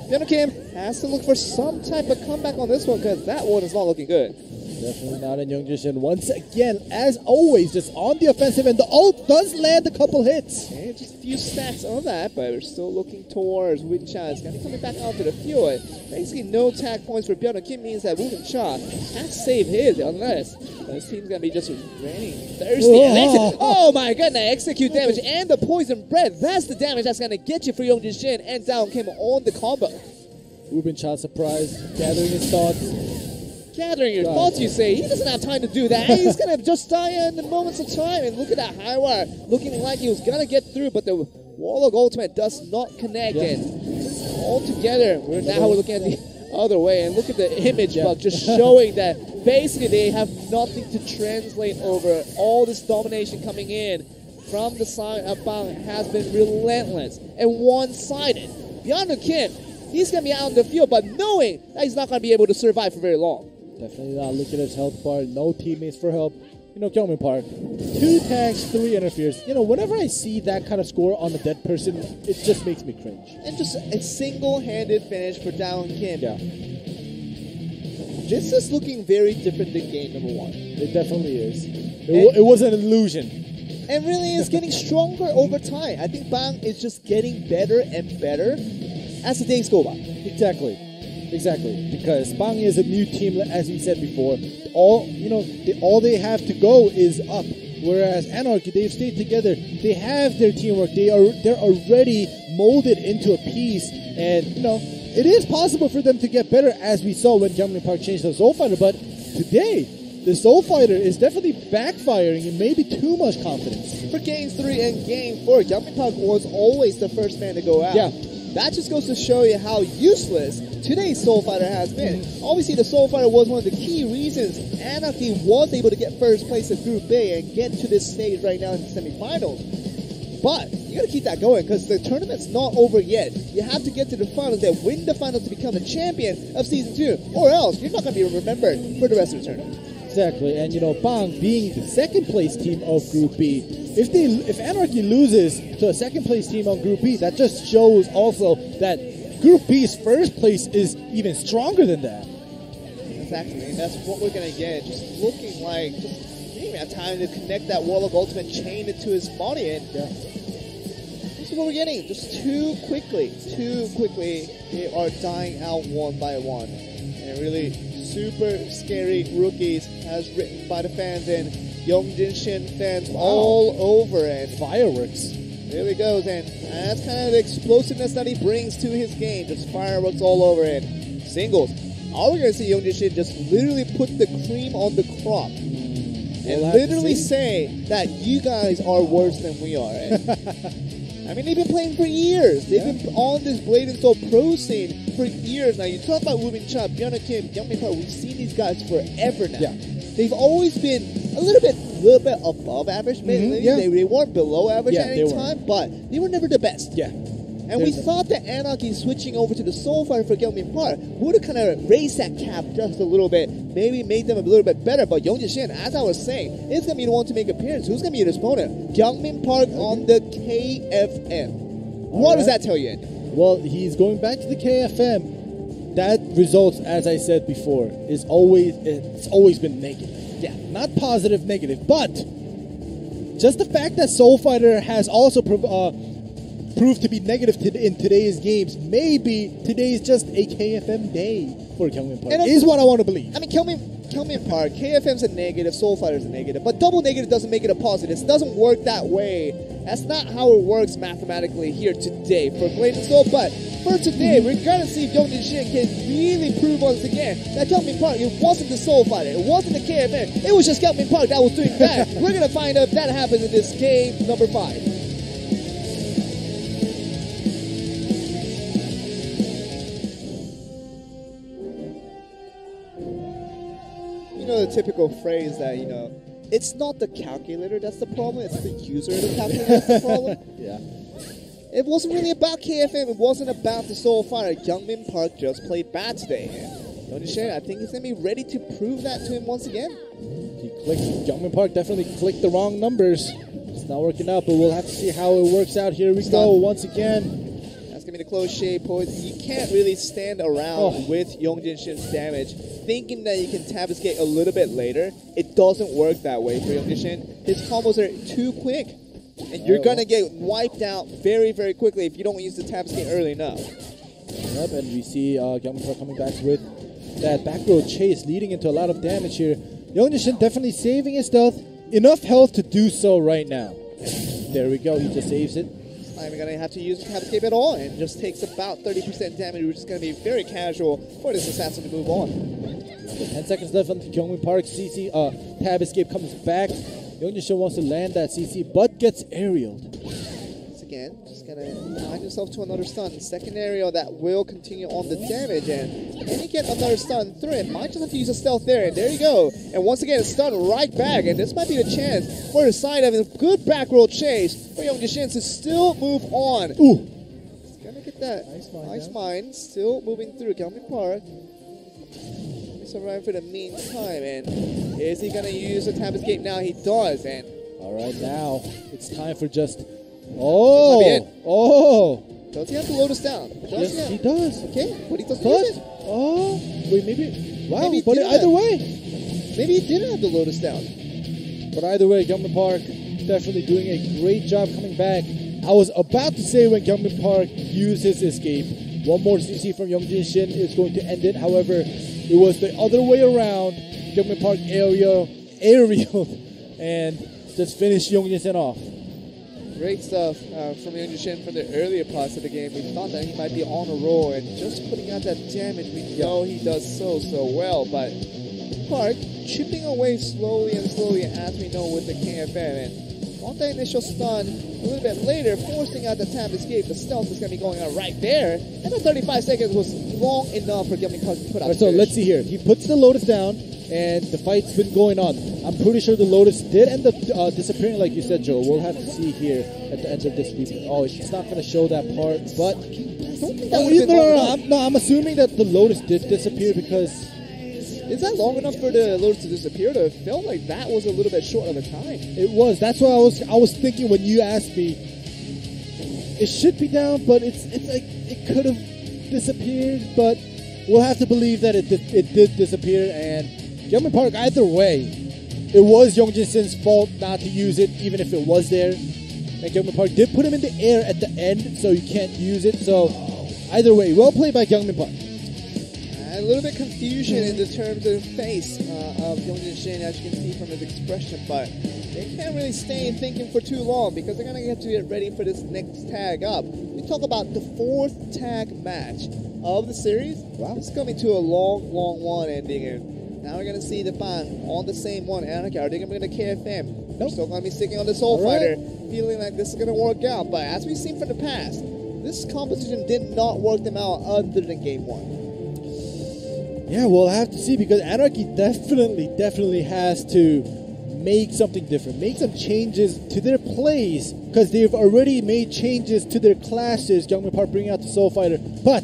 Byeon Kim has to look for some type of comeback on this one because that one is not looking good. Definitely not in Youngshin. Once again, as always, just on the offensive, and the ult does land a couple hits. Okay, just a few stacks on that, but we're still looking towards Wu Bin Cha. It's going to be coming back onto the field. Basically, no tag points for Byeon Kim means that Wu Bin Cha has to save his, unless this team's going to be just raining thirsty. Oh my goodness, execute damage and the poison breath. That's the damage that's going to get you for Youngshin and Down Kim on the combo. Wu Bin Cha surprised, gathering his thoughts. Gathering your thoughts, you say. He doesn't have time to do that. He's going to just die in the moments of time. And look at that high wire. Looking like he was going to get through, but the Warlock Ultimate does not connect. And all together, we're looking at the other way. And look at the image bug just showing that basically they have nothing to translate over. All this domination coming in from the side of Bang has been relentless and one-sided. Byeon Kim, he's going to be out in the field, but knowing that he's not going to be able to survive for very long. Definitely not. Look at his health bar. No teammates for help. You know, Gyeongmin Park, 2 tags, 3 interferes. You know, whenever I see that kind of score on a dead person, it just makes me cringe. And just a single-handed finish for Down Kim. Yeah. This is looking very different than game number 1. It definitely is. It was an illusion. And really, it's getting stronger over time. I think Bang is just getting better and better as the days go by. Exactly. Exactly, because Bang is a new team, as we said before. All they have to go is up. Whereas Anarchy, they've stayed together. They have their teamwork. They're already molded into a piece, and it is possible for them to get better, as we saw when Gyeongmin Park changed the Soul Fighter. But today, the Soul Fighter is definitely backfiring and maybe too much confidence. For Game 3 and Game 4, Gyeongmin Park was always the first man to go out. Yeah. That just goes to show you how useless today's Soul Fighter has been. Obviously, the Soul Fighter was one of the key reasons Anarchy was able to get first place in Group A and get to this stage right now in the semifinals. But you got to keep that going because the tournament's not over yet. You have to get to the finals and win the finals to become the champion of Season 2, or else you're not going to be remembered for the rest of the tournament. Exactly, and Bang being the second place team of Group B, if Anarchy loses to a second place team on Group B, that just shows also that Group B's first place is even stronger than that. Exactly, and that's what we're gonna get. Just looking like he didn't even have time to connect that Wall of Ultimate, chain it to his body, and this is what we're getting. Just too quickly, they are dying out one by one, and really super scary rookies, as written by the fans and Yongjin Shin fans all over, and fireworks. There he goes, and that's kind of the explosiveness that he brings to his game. Just fireworks all over it. Singles. All we're going to see Yongjin Shin just literally put the cream on the crop and literally say that you guys are worse than we are. I mean, they've been playing for years. They've been on this Blade and Soul pro scene for years now. You talk about Woo Min Cha, Byeona Kim, Gyeongmin Park. We've seen these guys forever now. Yeah. They've always been a little bit above average. Maybe they weren't below average at any time, but they were never the best. Yeah. And we thought that Anarchy switching over to the Soul Fighter for Gyeongmin Park would have kind of raised that cap just a little bit, maybe made them a little bit better. But Yongjin Shin, as I was saying, is going to be the one to make appearance. Who's going to be his opponent? Gyeongmin Park on the KFM. What does that tell you, Ed? Well, he's going back to the KFM. That results, as I said before, it's always been negative. Yeah, not positive, negative, but just the fact that Soul Fighter has also proved to be negative in today's games. Maybe today's just a KFM day for Gyeongmin Park. Is what I want to believe. I mean, Gyeongmin Park, KFM's a negative, Soul Fighter's a negative, but double negative doesn't make it a positive. It doesn't work that way. That's not how it works mathematically here today for Blade and Soul. But for today, we're going to see if Yongjin Shin can really prove once again that Gyeongmin Park, it wasn't the Soul Fighter, it wasn't the KFM, it was just Gyeongmin Park that was doing that. We're going to find out if that happens in this game number 5. The typical phrase that, it's not the calculator that's the problem, it's the user of the calculator that's the problem. Yeah. It wasn't really about KFM, it wasn't about the Soul Fighter. Gyeongmin Park just played bad today. Yongjin Shin, I think he's going to be ready to prove that to him once again. Gyeongmin Park definitely clicked the wrong numbers. It's not working out, but we'll have to see how it works out. Here we go once again. That's going to be the close shade poison. You can't really stand around with Yongjin Shin's damage thinking that you can tab escape a little bit later. It doesn't work that way for Yongjin Shin. His combos are too quick, and you're going to get wiped out very, very quickly if you don't use the tab escape early enough. Yep, and we see Gyeongmin Park coming back with that back row chase, leading into a lot of damage here. Yongjin Shin definitely saving his stealth. Enough health to do so right now. There we go, he just saves it. Not even going to have to use Tab Escape at all, and just takes about 30% damage, which is going to be very casual for this assassin to move on. 10 seconds left on the Gyeongmin Park. CC Tab Escape comes back. Yongjin Shin wants to land that CC, but gets aerialed. Once again, just going to find yourself to another stun. Second aerial that will continue on the damage, and can you get another stun through it? Might just have to use a stealth there, and there you go. And once again, a stun right back, and this might be the chance for the side of a good back roll chase for Yongjin Shin to still move on. Ooh. He's going to get that nice mine, still moving through Gyeongmin Park. Around for the meantime, and is he gonna use the Tab Escape now? He does, and alright, now it's time for just does he have to load us down? Yes, he does. Okay, but he doesn't use it. Oh, wait, maybe. Wow, maybe but either way, maybe he didn't have to load us down. But either way, Gyeongmin Park definitely doing a great job coming back. I was about to say when Gyeongmin Park used his escape, One more CC from Youngjin Shin is going to end it. However, it was the other way around. Gyeongmin Park aerial, and just finished Youngjin Shin off. Great stuff from Youngjin Shin from the earlier parts of the game. We thought that he might be on a roll, and just putting out that damage, we know he does so well. But Park chipping away slowly as we know with the KFM. And on that initial stun, a little bit later, forcing out the tap escape. The stealth is going to be going on right there. And the 35 seconds was long enough for Gyeongmin Park to put out So let's see here. He puts the Lotus down, and the fight's been going on. I'm pretty sure the Lotus did end up disappearing, like you said, Joe. We'll have to see here at the end of this video. Oh, it's not going to show that part, but I don't think that would've been long enough. I'm assuming that the Lotus did disappear because is that long enough for the Lotus to disappear? It felt like that was a little bit short of a time. it was. That's what I was thinking when you asked me. It should be down, but it's like it could have disappeared, but we'll have to believe that it did disappear. And Gyeongmin Park, either way, it was Youngjin Shin's fault not to use it, even if it was there. And Gyeongmin Park did put him in the air at the end, so you can't use it. So either way, well played by Gyeongmin Park. A little bit confusion in the terms of the face of Youngjin Shin, as you can see from his expression, but they can't really stay in thinking for too long because they're going to have to get ready for this next tag up. We talk about the 4th tag match of the series. Wow. It's coming to a long one ending, and now we're going to see the Bang on the same one. Anarchy, are they going to bring the KFM? They're still going to be sticking on the Soul Fighter, feeling like this is going to work out, but as we've seen from the past, this competition did not work them out other than game 1. Yeah, we'll have to see because Anarchy definitely has to make something different, make some changes to their plays because they've already made changes to their classes. Gyeongmin Park bringing out the Soul Fighter, but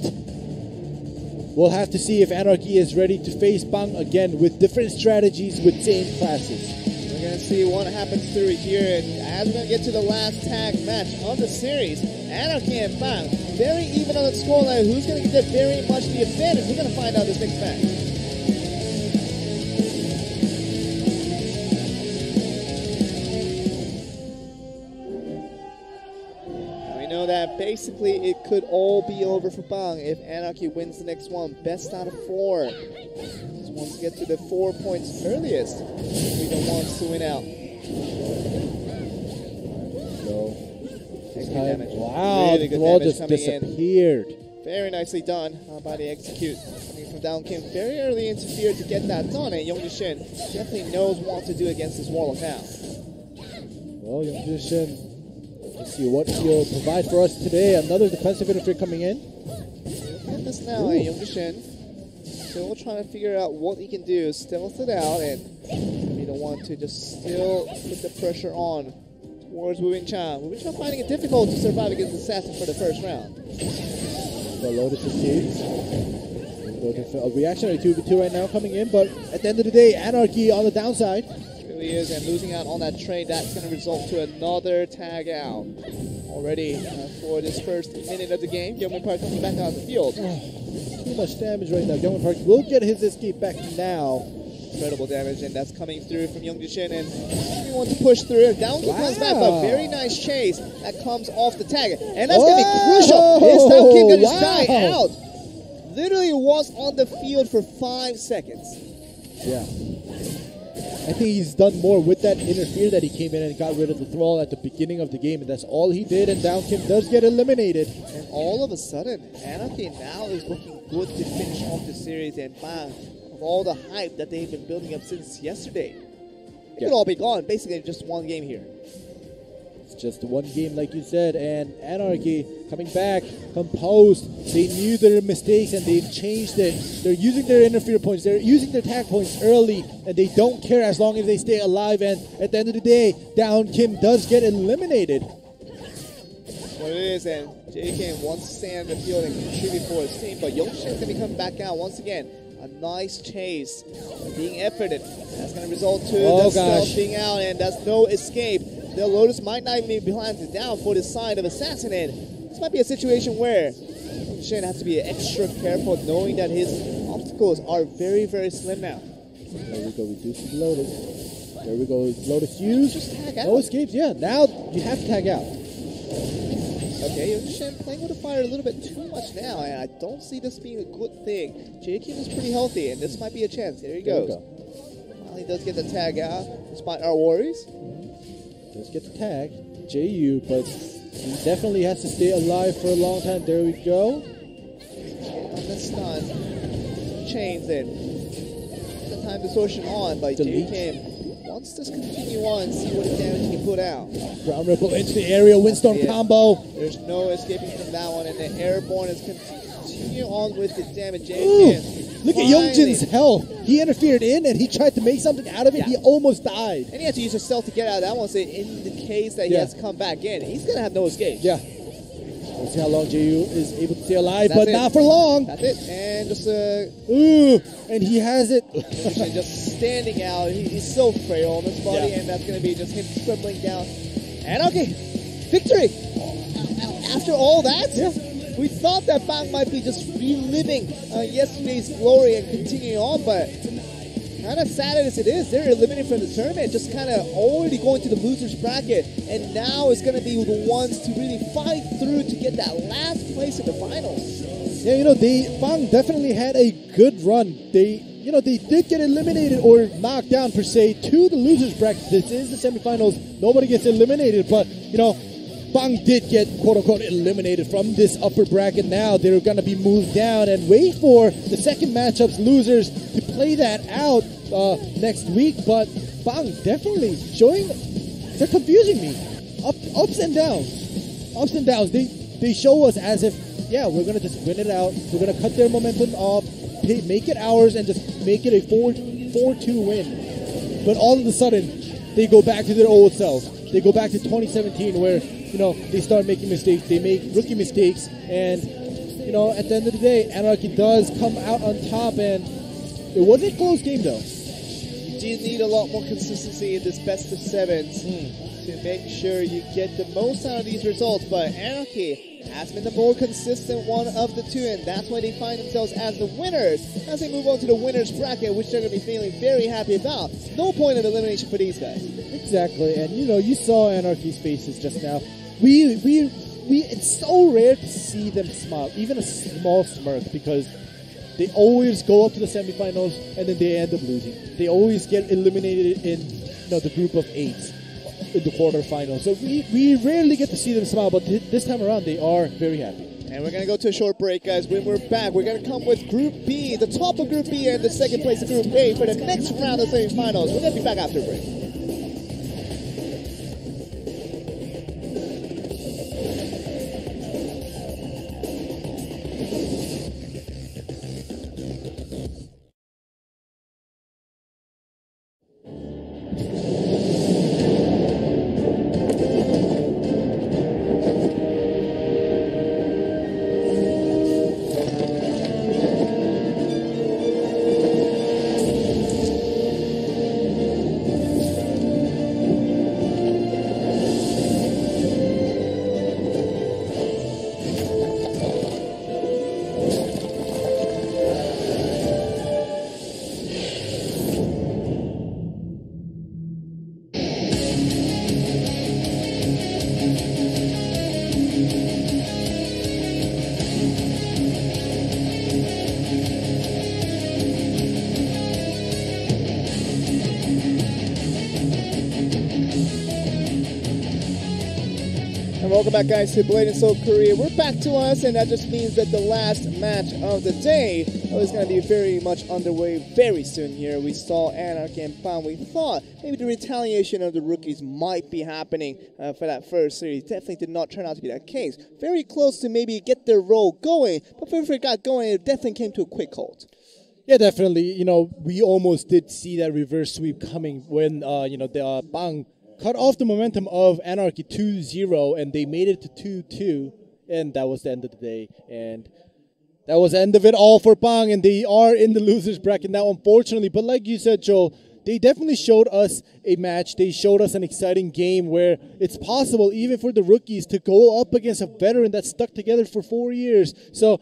we'll have to see if Anarchy is ready to face Bang again with different strategies with same classes. We're going to see what happens through here, and as we're going to get to the last tag match of the series, Anarchy and Bang, very even on the scoreline. Who's going to get very much the advantage? We're going to find out this next match. We know that basically it could all be over for Bang if Anarchy wins the next one. Best out of 4. Just wants to get to the 4 points earliest. Be the ones to win out. Wow, really the good ball damage just coming disappeared. in. Very nicely done by the Execute. Coming from down Kim, very early interfered to get that done, and Youngjin Shin definitely knows what to do against this Warlock now. Well, Youngjin Shin, let's see what he'll provide for us today. Another defensive interference coming in. Look at this now, Youngjin Shin still trying to figure out what he can do, stealth it out, and be the one to just still put the pressure on towards Wu Wing-chan. Wu Wing-chan finding it difficult to survive against Assassin for the first round. The Lotus receives. A reactionary 2v2 right now coming in, but at the end of the day, Anarchy on the downside. It really is, and losing out on that trade, that's going to result to another tag out. Already for this first minute of the game, Gyeongmin Park coming back out of the field. Too much damage right now. Gyeongmin Park will get his escape back now. Incredible damage, and that's coming through from Youngjin Shin, and he wants to push through. Down comes back, but very nice chase that comes off the tag, and that's going to be crucial. His Down Kim going to just die out. Literally was on the field for 5 seconds. Yeah. I think he's done more with that interfere that he came in and got rid of the thrall at the beginning of the game, and that's all he did, and Down Kim does get eliminated. And all of a sudden, Anarchy now is looking good to finish off the series, and Bang, all the hype that they've been building up since yesterday, it could all be gone. Basically, just one game here. It's just one game, like you said, and Anarchy coming back, composed. They knew their mistakes and they've changed it. They're using their interfere points. They're using their tag points early, and they don't care as long as they stay alive. And at the end of the day, Down Kim does get eliminated. What it is, and JK wants to stay on the field and contribute for his team, but Youngjin Shin is going to be coming back out once again. A nice chase being efforted. That's going to result to the stealth being out, and that's no escape. The Lotus might not even be behind the down for the side of Assassin, and this might be a situation where Shin has to be extra careful, knowing that his obstacles are very, very slim now. There we go, reducing the Lotus. There we go, Lotus used. Just tag out. No escapes, yeah. Now you have to tag out. Okay, Shen playing with the fire a little bit too much now, and I don't see this being a good thing. J-Kim is pretty healthy, and this might be a chance. There he goes. Finally does get the tag out, despite our worries. Does get the tag, JU, but he definitely has to stay alive for a long time. There we go. On the stun. Chains in. The time distortion on, but J-Kim wants to continue on and see what damage he can put out. Ground Ripple into the area, Windstorm combo. There's no escaping from that one, and the Airborne is continuing on with the damage. J-Kim. Look at Youngjin's health. He interfered in and he tried to make something out of it. Yeah. He almost died. And he had to use himself to get out of that one, so in the case that he has to come back in, he's going to have no escape. Yeah. We'll see how long JU is able to stay alive, but not for long. That's it. And just and he has it. just standing out. He's so frail on this body, and that's going to be just him scribbling down. And okay, victory. After all that, we thought that Bang might be just reliving yesterday's glory and continuing on, but kind of sad as it is, they're eliminated from the tournament, just kind of already going to the loser's bracket, and now it's going to be the ones to really fight through to get that last place in the finals. Yeah, you know, Bang definitely had a good run. They did get eliminated or knocked down per se to the loser's bracket. This is the semifinals. Nobody gets eliminated, but you know, Bang did get quote-unquote eliminated from this upper bracket. Now they're going to be moved down and wait for the second matchup's losers to play that out next week. But Bang definitely showing, they're confusing me. Ups and downs. Ups and downs. They show us as if, yeah, we're going to just win it out. We're going to cut their momentum off, make it ours, and just make it a 4-2 win. But all of a sudden, they go back to their old selves. They go back to 2017 where, you know, they start making mistakes. They make rookie mistakes. And, you know, at the end of the day, Anarchy does come out on top. And it wasn't a close game, though. You do need a lot more consistency in this best of sevens to make sure you get the most out of these results. But Anarchy has been the more consistent one of the two, and that's why they find themselves as the winners as they move on to the winner's bracket, which they're going to be feeling very happy about. No point of elimination for these guys. Exactly, and you know, you saw Anarchy's faces just now. It's so rare to see them smile, even a small smirk, because they always go up to the semifinals and then they end up losing. They always get eliminated in, you know, the group of 8 in the quarterfinals. So we rarely get to see them smile, but this time around they are very happy. And we're going to go to a short break, guys. When we're back, we're going to come with Group B, the top of Group B, and the second place of Group A for the next round of semifinals. We're going to be back after a break. Welcome back, guys, to Blade & Soul Korea. We're back to us, and that just means that the last match of the day is going to be very much underway very soon here. We saw Anarchy and Bang. We thought maybe the retaliation of the rookies might be happening for that first series. Definitely did not turn out to be that case. Very close to maybe get their roll going, but before it got going, it definitely came to a quick halt. Yeah, definitely. You know, we almost did see that reverse sweep coming when, the Bang cut off the momentum of Anarchy 2-0, and they made it to 2-2, and that was the end of the day. And that was the end of it all for Bang, and they are in the loser's bracket now, unfortunately. But like you said, Joel, they definitely showed us a match. They showed us an exciting game where it's possible, even for the rookies, to go up against a veteran that's stuck together for 4 years. So,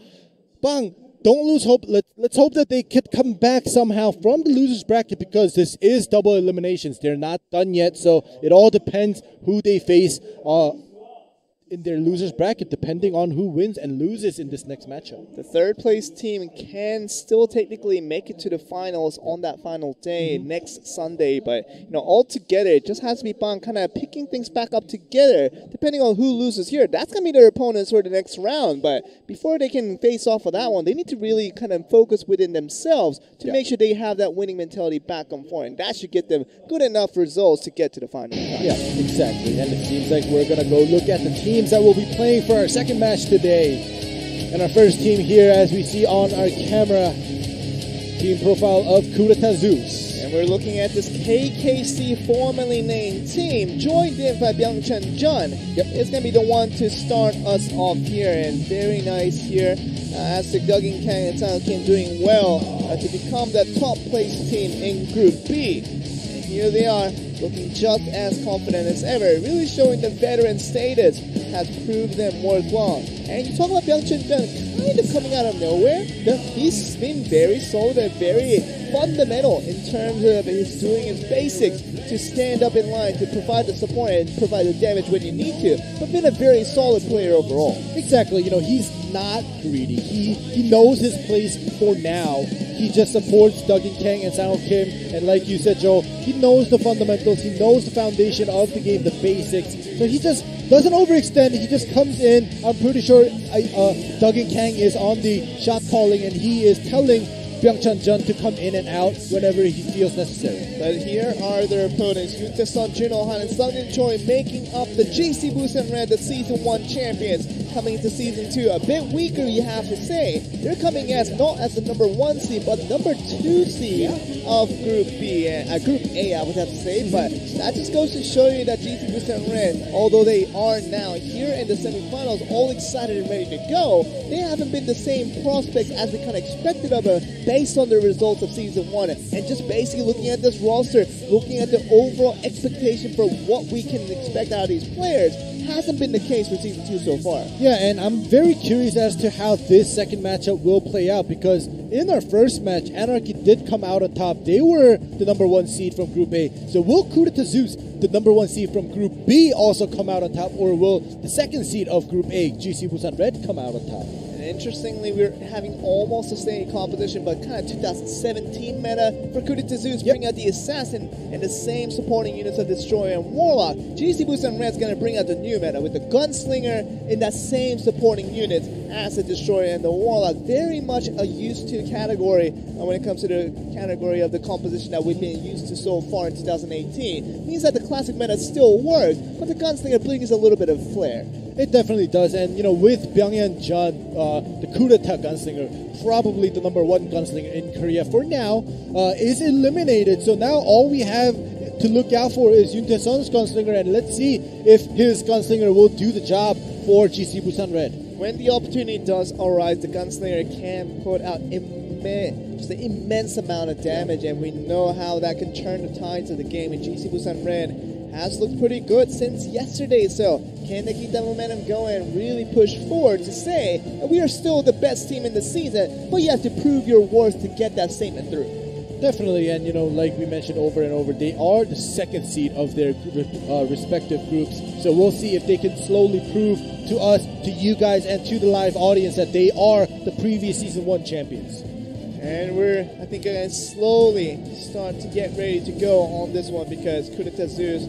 Bang, don't lose hope. Let's hope that they could come back somehow from the loser's bracket, because this is double eliminations. They're not done yet, so it all depends who they face in their losers bracket, depending on who wins and loses in this next matchup. The third place team can still technically make it to the finals on that final day next Sunday, but altogether it just has to be Bang kind of picking things back up together. Depending on who loses here, that's gonna be their opponents for the next round. But before they can face off of that one, they need to really kind of focus within themselves to make sure they have that winning mentality back on form, and that should get them good enough results to get to the final. Yeah, exactly. And it seems like we're gonna go look at the teams that will be playing for our second match today. And our first team here, as we see on our camera, team profile of Kudeta Zeus. And we're looking at this KKC formerly named team, joined in by Byung-Chun Jun. It's going to be the one to start us off here, and very nice here. As the Duggan Kang and Sang Kim doing well to become the top place team in Group B. And here they are, looking just as confident as ever, really showing the veteran status has proved them worthwhile. And you talk about Byung-Chun Jun kind of coming out of nowhere. He's been very solid and very fundamental in terms of his doing his basics to stand up in line, to provide the support and provide the damage when you need to, but been a very solid player overall. Exactly, he's not greedy. He knows his place for now. He just supports Duggan Kang and Sang Kim, and like you said, Joe, he knows the fundamentals, he knows the foundation of the game, the basics, so he just doesn't overextend. He just comes in. I'm pretty sure Duggan Kang is on the shot calling, and he is telling Byung-Chun Jun to come in and out whenever he feels necessary. But here are their opponents, Yoon Tae-sun, Jun Ho-han, and Sung Jin Choi, making up the JC Busan Red, the Season 1 champions, coming into Season 2. A bit weaker, you have to say. They're coming as not as the number 1 seed, but number 2 seed of Group B, Group A, I would have to say. But that just goes to show you that JC Busan Red, although they are now here in the semifinals, all excited and ready to go, they haven't been the same prospects as we kind of expected of them, based on the results of Season 1, and just basically looking at this roster, looking at the overall expectation for what we can expect out of these players, hasn't been the case for Season 2 so far. Yeah, and I'm very curious as to how this second matchup will play out, because in our first match, Anarchy did come out on top. They were the number 1 seed from Group A. So will Kudeta Zeus, the number 1 seed from Group B, also come out on top, or will the second seed of Group A, GC Busan Red, come out on top? And interestingly, we're having almost the same composition, but kind of 2017 meta for Kudeta Zeus, bring out the Assassin and the same supporting units of Destroyer and Warlock. GC Busan Red's going to bring out the new meta with the Gunslinger in that same supporting unit as the Destroyer and the Warlock. Very much a used to category when it comes to the category of the composition that we've been used to so far in 2018. Means that the classic meta still works, but the Gunslinger brings a little bit of flair. It definitely does, and with Byung-Hyun Jun, the Kudeta gunslinger, probably the number 1 gunslinger in Korea for now, is eliminated. So now all we have to look out for is Yoon Tae-sun's gunslinger, and let's see if his gunslinger will do the job for GC Busan Red. When the opportunity does arise, the gunslinger can put out just an immense amount of damage, and we know how that can turn the tides of the game. And GC Busan Red has looked pretty good since yesterday, so can they keep that momentum going and really push forward to say that we are still the best team in the season, but you have to prove your worth to get that statement through. Definitely, and like we mentioned over and over, they are the second seed of their respective groups, so we'll see if they can slowly prove to us, to you guys, and to the live audience that they are the previous Season 1 champions. And we're, I think, going to slowly start to get ready to go on this one, because Kudeta Zeus,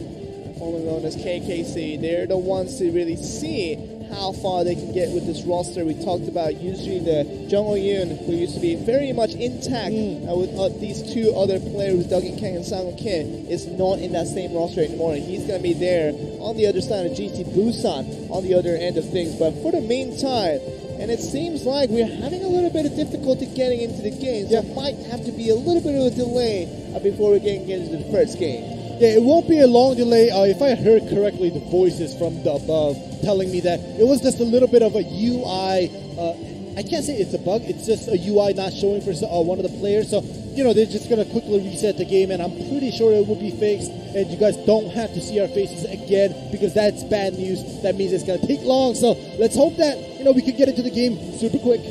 formerly known as KKC, they're the ones to really see how far they can get with this roster. We talked about usually the Jung Ho-yoon, who used to be very much intact with these 2 other players, Duggan Kang and Sang Kim, is not in that same roster anymore. And he's going to be there on the other side of GC Busan, on the other end of things. But for the meantime, and it seems like we're having a little bit of difficulty getting into the game, so it might have to be a little bit of a delay before we can get into the first game. Yeah, it won't be a long delay. If I heard correctly, the voices from the above telling me that it was just a little bit of a UI. I can't say it's a bug. It's just a UI not showing for one of the players. So, they're just going to quickly reset the game, and I'm pretty sure it will be fixed. And you guys don't have to see our faces again, because that's bad news. That means it's going to take long. So let's hope that, we can get into the game super quick.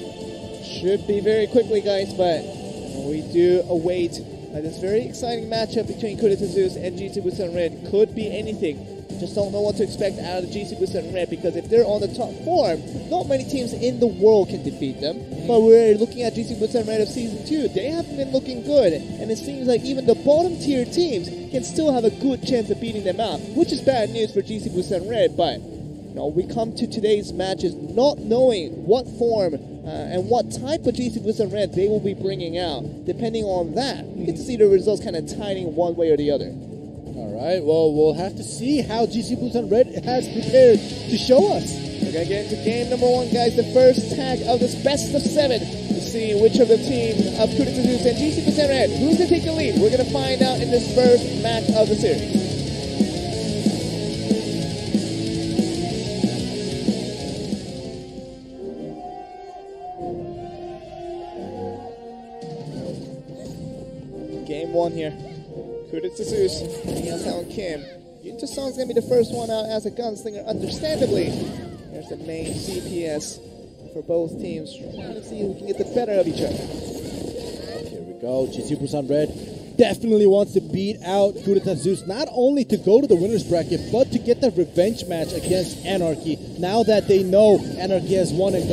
Should be very quickly, guys, but we do await this very exciting matchup between Kudeta Zeus and GC Busan Red. Could be anything just don't know what to expect out of GC Busan Red, because if they're on the top form, not many teams in the world can defeat them. But we're looking at GC Busan Red of Season 2. They haven't been looking good, and it seems like even the bottom tier teams can still have a good chance of beating them out, which is bad news for GC Busan Red. But we come to today's matches not knowing what form and what type of GC Busan Red they will be bringing out. Depending on that, we get to see the results kind of tiding one way or the other. All right, well, we'll have to see how GC Busan Red has prepared to show us. We're going to get into game number 1, guys, the first tag of this best of 7 to see which of the team of Kudeta Zeus and GC Busan Red, who's going to take the lead. We're going to find out in this first match of the series. Game 1 here. Kudeta Zeus against Seung Kim. Yunta-san's going to be the first one out as a gunslinger, understandably. There's the main CPS for both teams, trying to see who can get the better of each other. Here we go. GC Busan Red definitely wants to beat out Kudeta Zeus, not only to go to the winner's bracket, but to get the revenge match against Anarchy, now that they know Anarchy has won and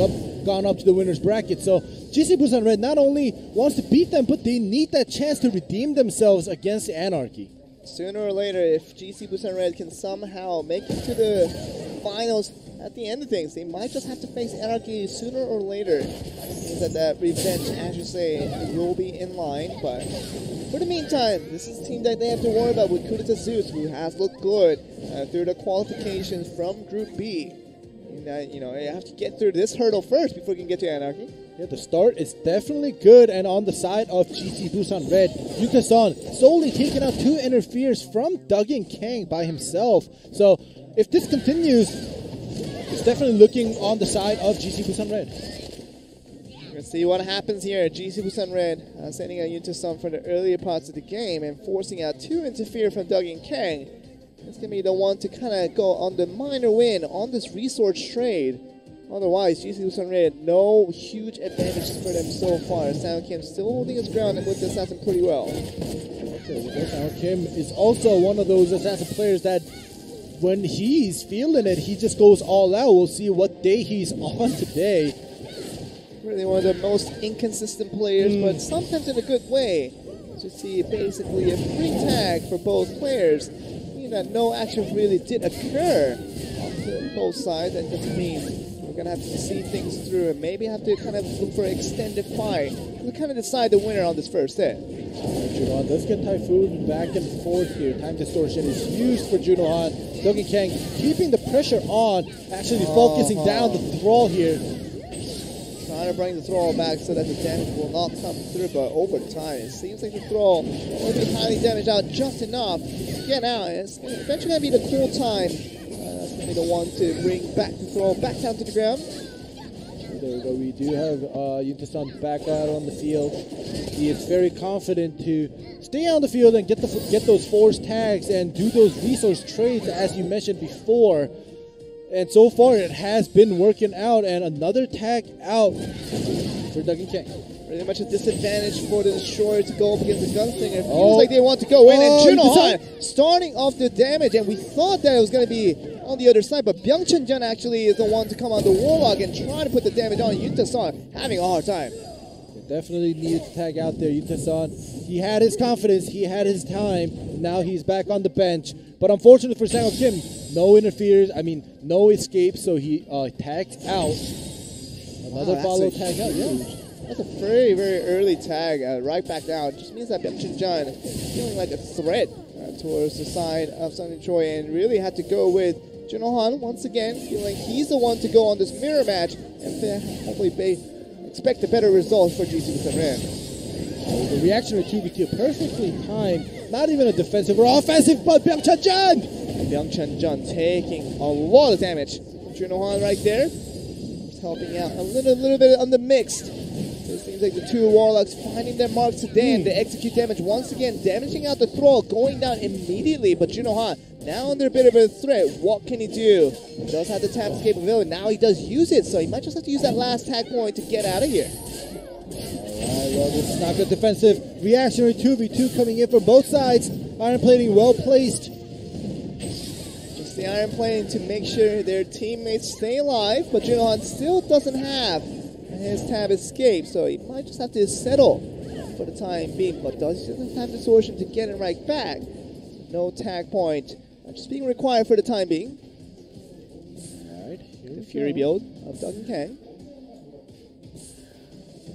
gone up to the winner's bracket. So GC Busan Red not only wants to beat them, but they need that chance to redeem themselves against Anarchy. Sooner or later, if GC Busan Red can somehow make it to the finals at the end of things, they might just have to face Anarchy sooner or later. Means that revenge, as you say, will be in line. But for the meantime, this is a team that they have to worry about with Kudeta Zeus, who has looked good through the qualifications from Group B. You have to get through this hurdle first before you can get to Anarchy. Yeah, the start is definitely good, and on the side of GC Busan Red, Yuta-san solely taking out 2 interferes from Duggan Kang by himself. So if this continues, it's definitely looking on the side of GC Busan Red. Let's see what happens here. GC Busan Red sending out Yuta-san for the earlier parts of the game and forcing out 2 interferes from Duggan Kang. It's going to be the one to kind of go on the minor win on this resource trade. Otherwise, GC Busan Red, no huge advantage for them so far. Seung Kim still holding his ground with the assassin pretty well. Seung Kim is also one of those assassin players that when he's feeling it, he just goes all out. We'll see what day he's on today. Really one of the most inconsistent players, but sometimes in a good way. To see basically a free tag for both players, meaning that no action really did occur on both sides. That doesn't mean we're going to have to see things through and maybe have to kind of look for an extended fight to kind of decide the winner on this first set. Junohan does get Typhoon back and forth here. Time distortion is used for Junohan. Duggan Kang keeping the pressure on, actually focusing down the thrall here. Trying to bring the thrall back so that the damage will not come through, but over time it seems like the thrall will be highly damaged out just enough to get out. It's eventually going to be the cool time. That's going to be the one to bring back the thrall back down to the ground. There we go. We do have Yuta-san back out on the field. He is very confident to stay on the field and get those force tags and do those resource trades, as you mentioned before. And so far, it has been working out. And another tag out for Duggan Kang. Pretty much a disadvantage for the Destroyer to go up against the Gunslinger. Feels like they want to go in. And Junohan starting off the damage. And we thought that it was going to be on the other side. But Byung Chun-jun actually is the one to come on the Warlock and try to put the damage on. Yuta-san having a hard time. Definitely needed to tag out there. Yuta-san, he had his confidence. He had his time. Now he's back on the bench. But unfortunately for Seung Kim, no escape. So he tagged out. Another follow tag out. Yeah. That's a very, very early tag right back down. Just means that Byung Chun-jun feeling like a threat towards the side of Sunny Choi and really had to go with Junohan once again, feeling he's the one to go on this mirror match and hopefully expect a better result for GC Busan Red. The reaction of 2v2 perfectly timed. Not even a defensive or offensive, but Byung Chun-jun! Byung Chun-jun taking a lot of damage. Junohan right there, just helping out a little bit on the mixed. It seems like the 2 Warlocks finding their marks today and they execute damage once again, damaging out the thrall, going down immediately. But Junohan now under a bit of a threat. What can he do? He does have the tap escape ability. Now he does use it, so he might just have to use that last tag point to get out of here. Alright, well, this is not good defensive. Reactionary 2v2 coming in from both sides. Iron plating well placed. the Iron playing to make sure their teammates stay alive, but Junohan still doesn't have his tab escape, so he might just have to settle for the time being, but does just have the solution to get it right back. No tag point just being required for the time being. Alright, here The Fury build of Duncan Kang.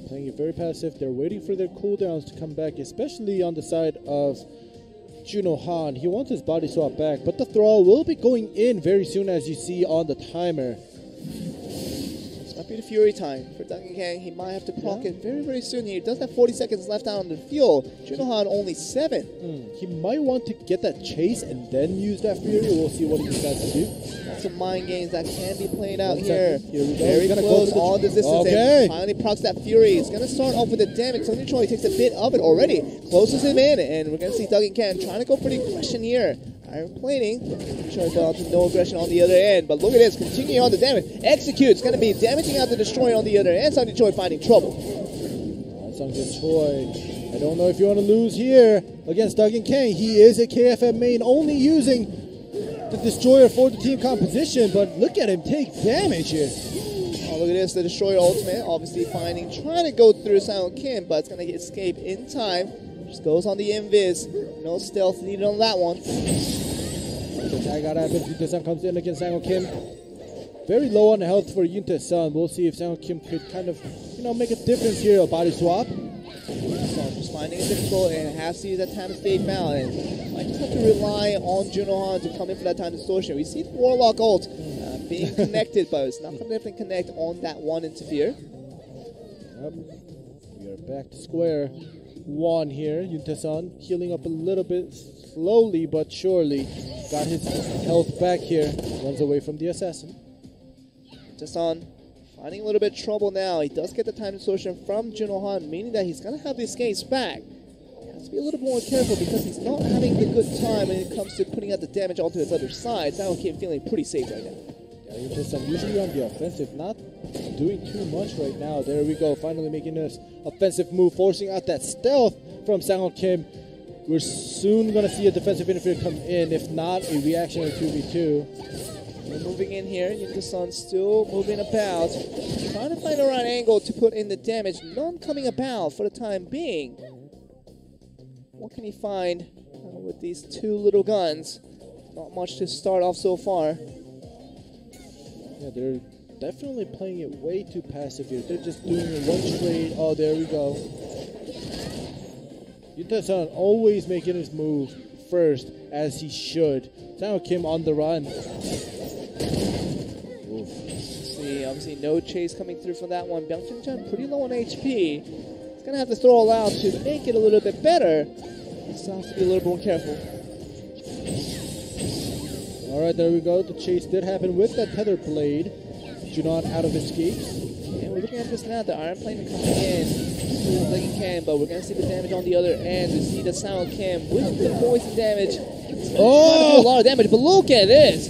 Playing it very passive. They're waiting for their cooldowns to come back, especially on the side of Junohan. He wants his body swap back, but the throw will be going in very soon, as you see on the timer. This might be the Fury time for Duncan Kang. He might have to proc it very, very soon here. He does have 40 seconds left out on the field. Junohan only 7. He might want to get that chase and then use that Fury. We'll see what he decides to do. Some mind games that can be played out 1 here. second. Here we go. Very He's gonna close go to the on the distance. Okay. And finally procs that Fury. He's going to start off with the damage. Sony Choi takes a bit of it already. Closes him in. And we're going to see Duncan Kang trying to go for the aggression here. Iron planing. Choi fell to no aggression on the other end. But look at this. Continuing on the damage. Executes. Going to be damaging out the Destroyer on the other end. Sony Choi finding trouble. Sungjae Choi. I don't know if you want to lose here against Duncan Kang. He is a KFM main, only using the Destroyer for the team composition, but look at him take damage here. Oh, look at this. The Destroyer ultimate. Obviously trying to go through Silent Kim, but it's going to escape in time. Just goes on the invis. No stealth needed on that one. The tag out happens. Yunta-san comes in against Sang-ho Kim. Very low on the health for Yunta-san. We'll see if Sang-ho Kim could kind of, make a difference here. A body swap. So just finding it difficult and has to use that time to stay bound. And might just have to rely on Junohan to come in for that time distortion. We see the Warlock ult being connected, but it's not going to definitely connect on that one interfere. Yep. We are back to square one here. Yunta-san healing up a little bit slowly but surely. Got his health back here. Runs away from the assassin. Yunta-san finding a little bit of trouble now. He does get the time distortion from Junohan, meaning that he's going to have the escapes back. He has to be a little more careful because he's not having a good time when it comes to putting out the damage onto his other side. Sao Kim feeling pretty safe right now. Yeah, Yunta-san usually on the offensive, not doing too much right now. There we go, finally making this offensive move, forcing out that stealth from Sang-ho Kim. We're soon going to see a defensive interference come in, if not a reactionary 2v2. We're moving in here. Yunta-san still moving about, trying to find the right angle to put in the damage. None coming about for the time being. What can he find with these two little guns? Not much to start off so far. Yeah, they're definitely playing it way too passive here. They're just doing it one trade. Oh, there we go. Yunta-san always making his move first, as he should. Sang-ho Kim on the run. See, obviously no chase coming through from that one. Byung-Chun pretty low on HP. He's going to have to throw all out to make it a little bit better. He still has to be a little more careful. Alright, there we go. The chase did happen with that tether blade. Junon out of escapes. And we're looking at this now. The Iron Plane coming in as soon as they can, but we're going to see the damage on the other end. We see the Sound Cam with the poison damage. Oh! A lot of damage, but look at this.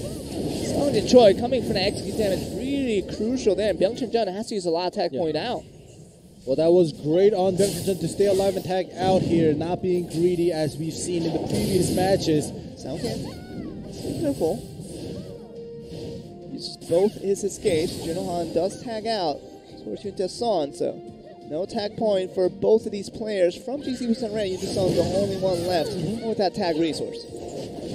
Sound Choi coming for the execute damage. Really crucial there. Byung-Chun has to use a lot of tag point out. Well, that was great on Byung-Chun to stay alive and tag out here, not being greedy as we've seen in the previous matches. Sound Cam. Be careful. Uses both his escapes. Junohan does tag out towards Yunta-san, so no tag point for both of these players. From GC Busan Red, Yunta-san's the only one left with that tag resource.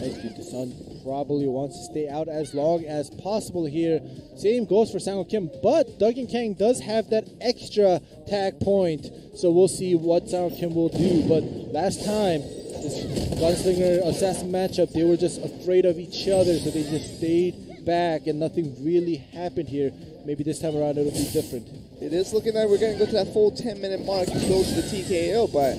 Right, Yunta-san probably wants to stay out as long as possible here. Same goes for Sang-ho Kim, but Duncan Kang does have that extra tag point, so we'll see what Sang-ho Kim will do. But last time, this Gunslinger Assassin matchup, they were just afraid of each other, so they just stayed back and nothing really happened here. Maybe this time around it'll be different. It is looking like we're going to go to that full 10-minute mark to go to the TKO, but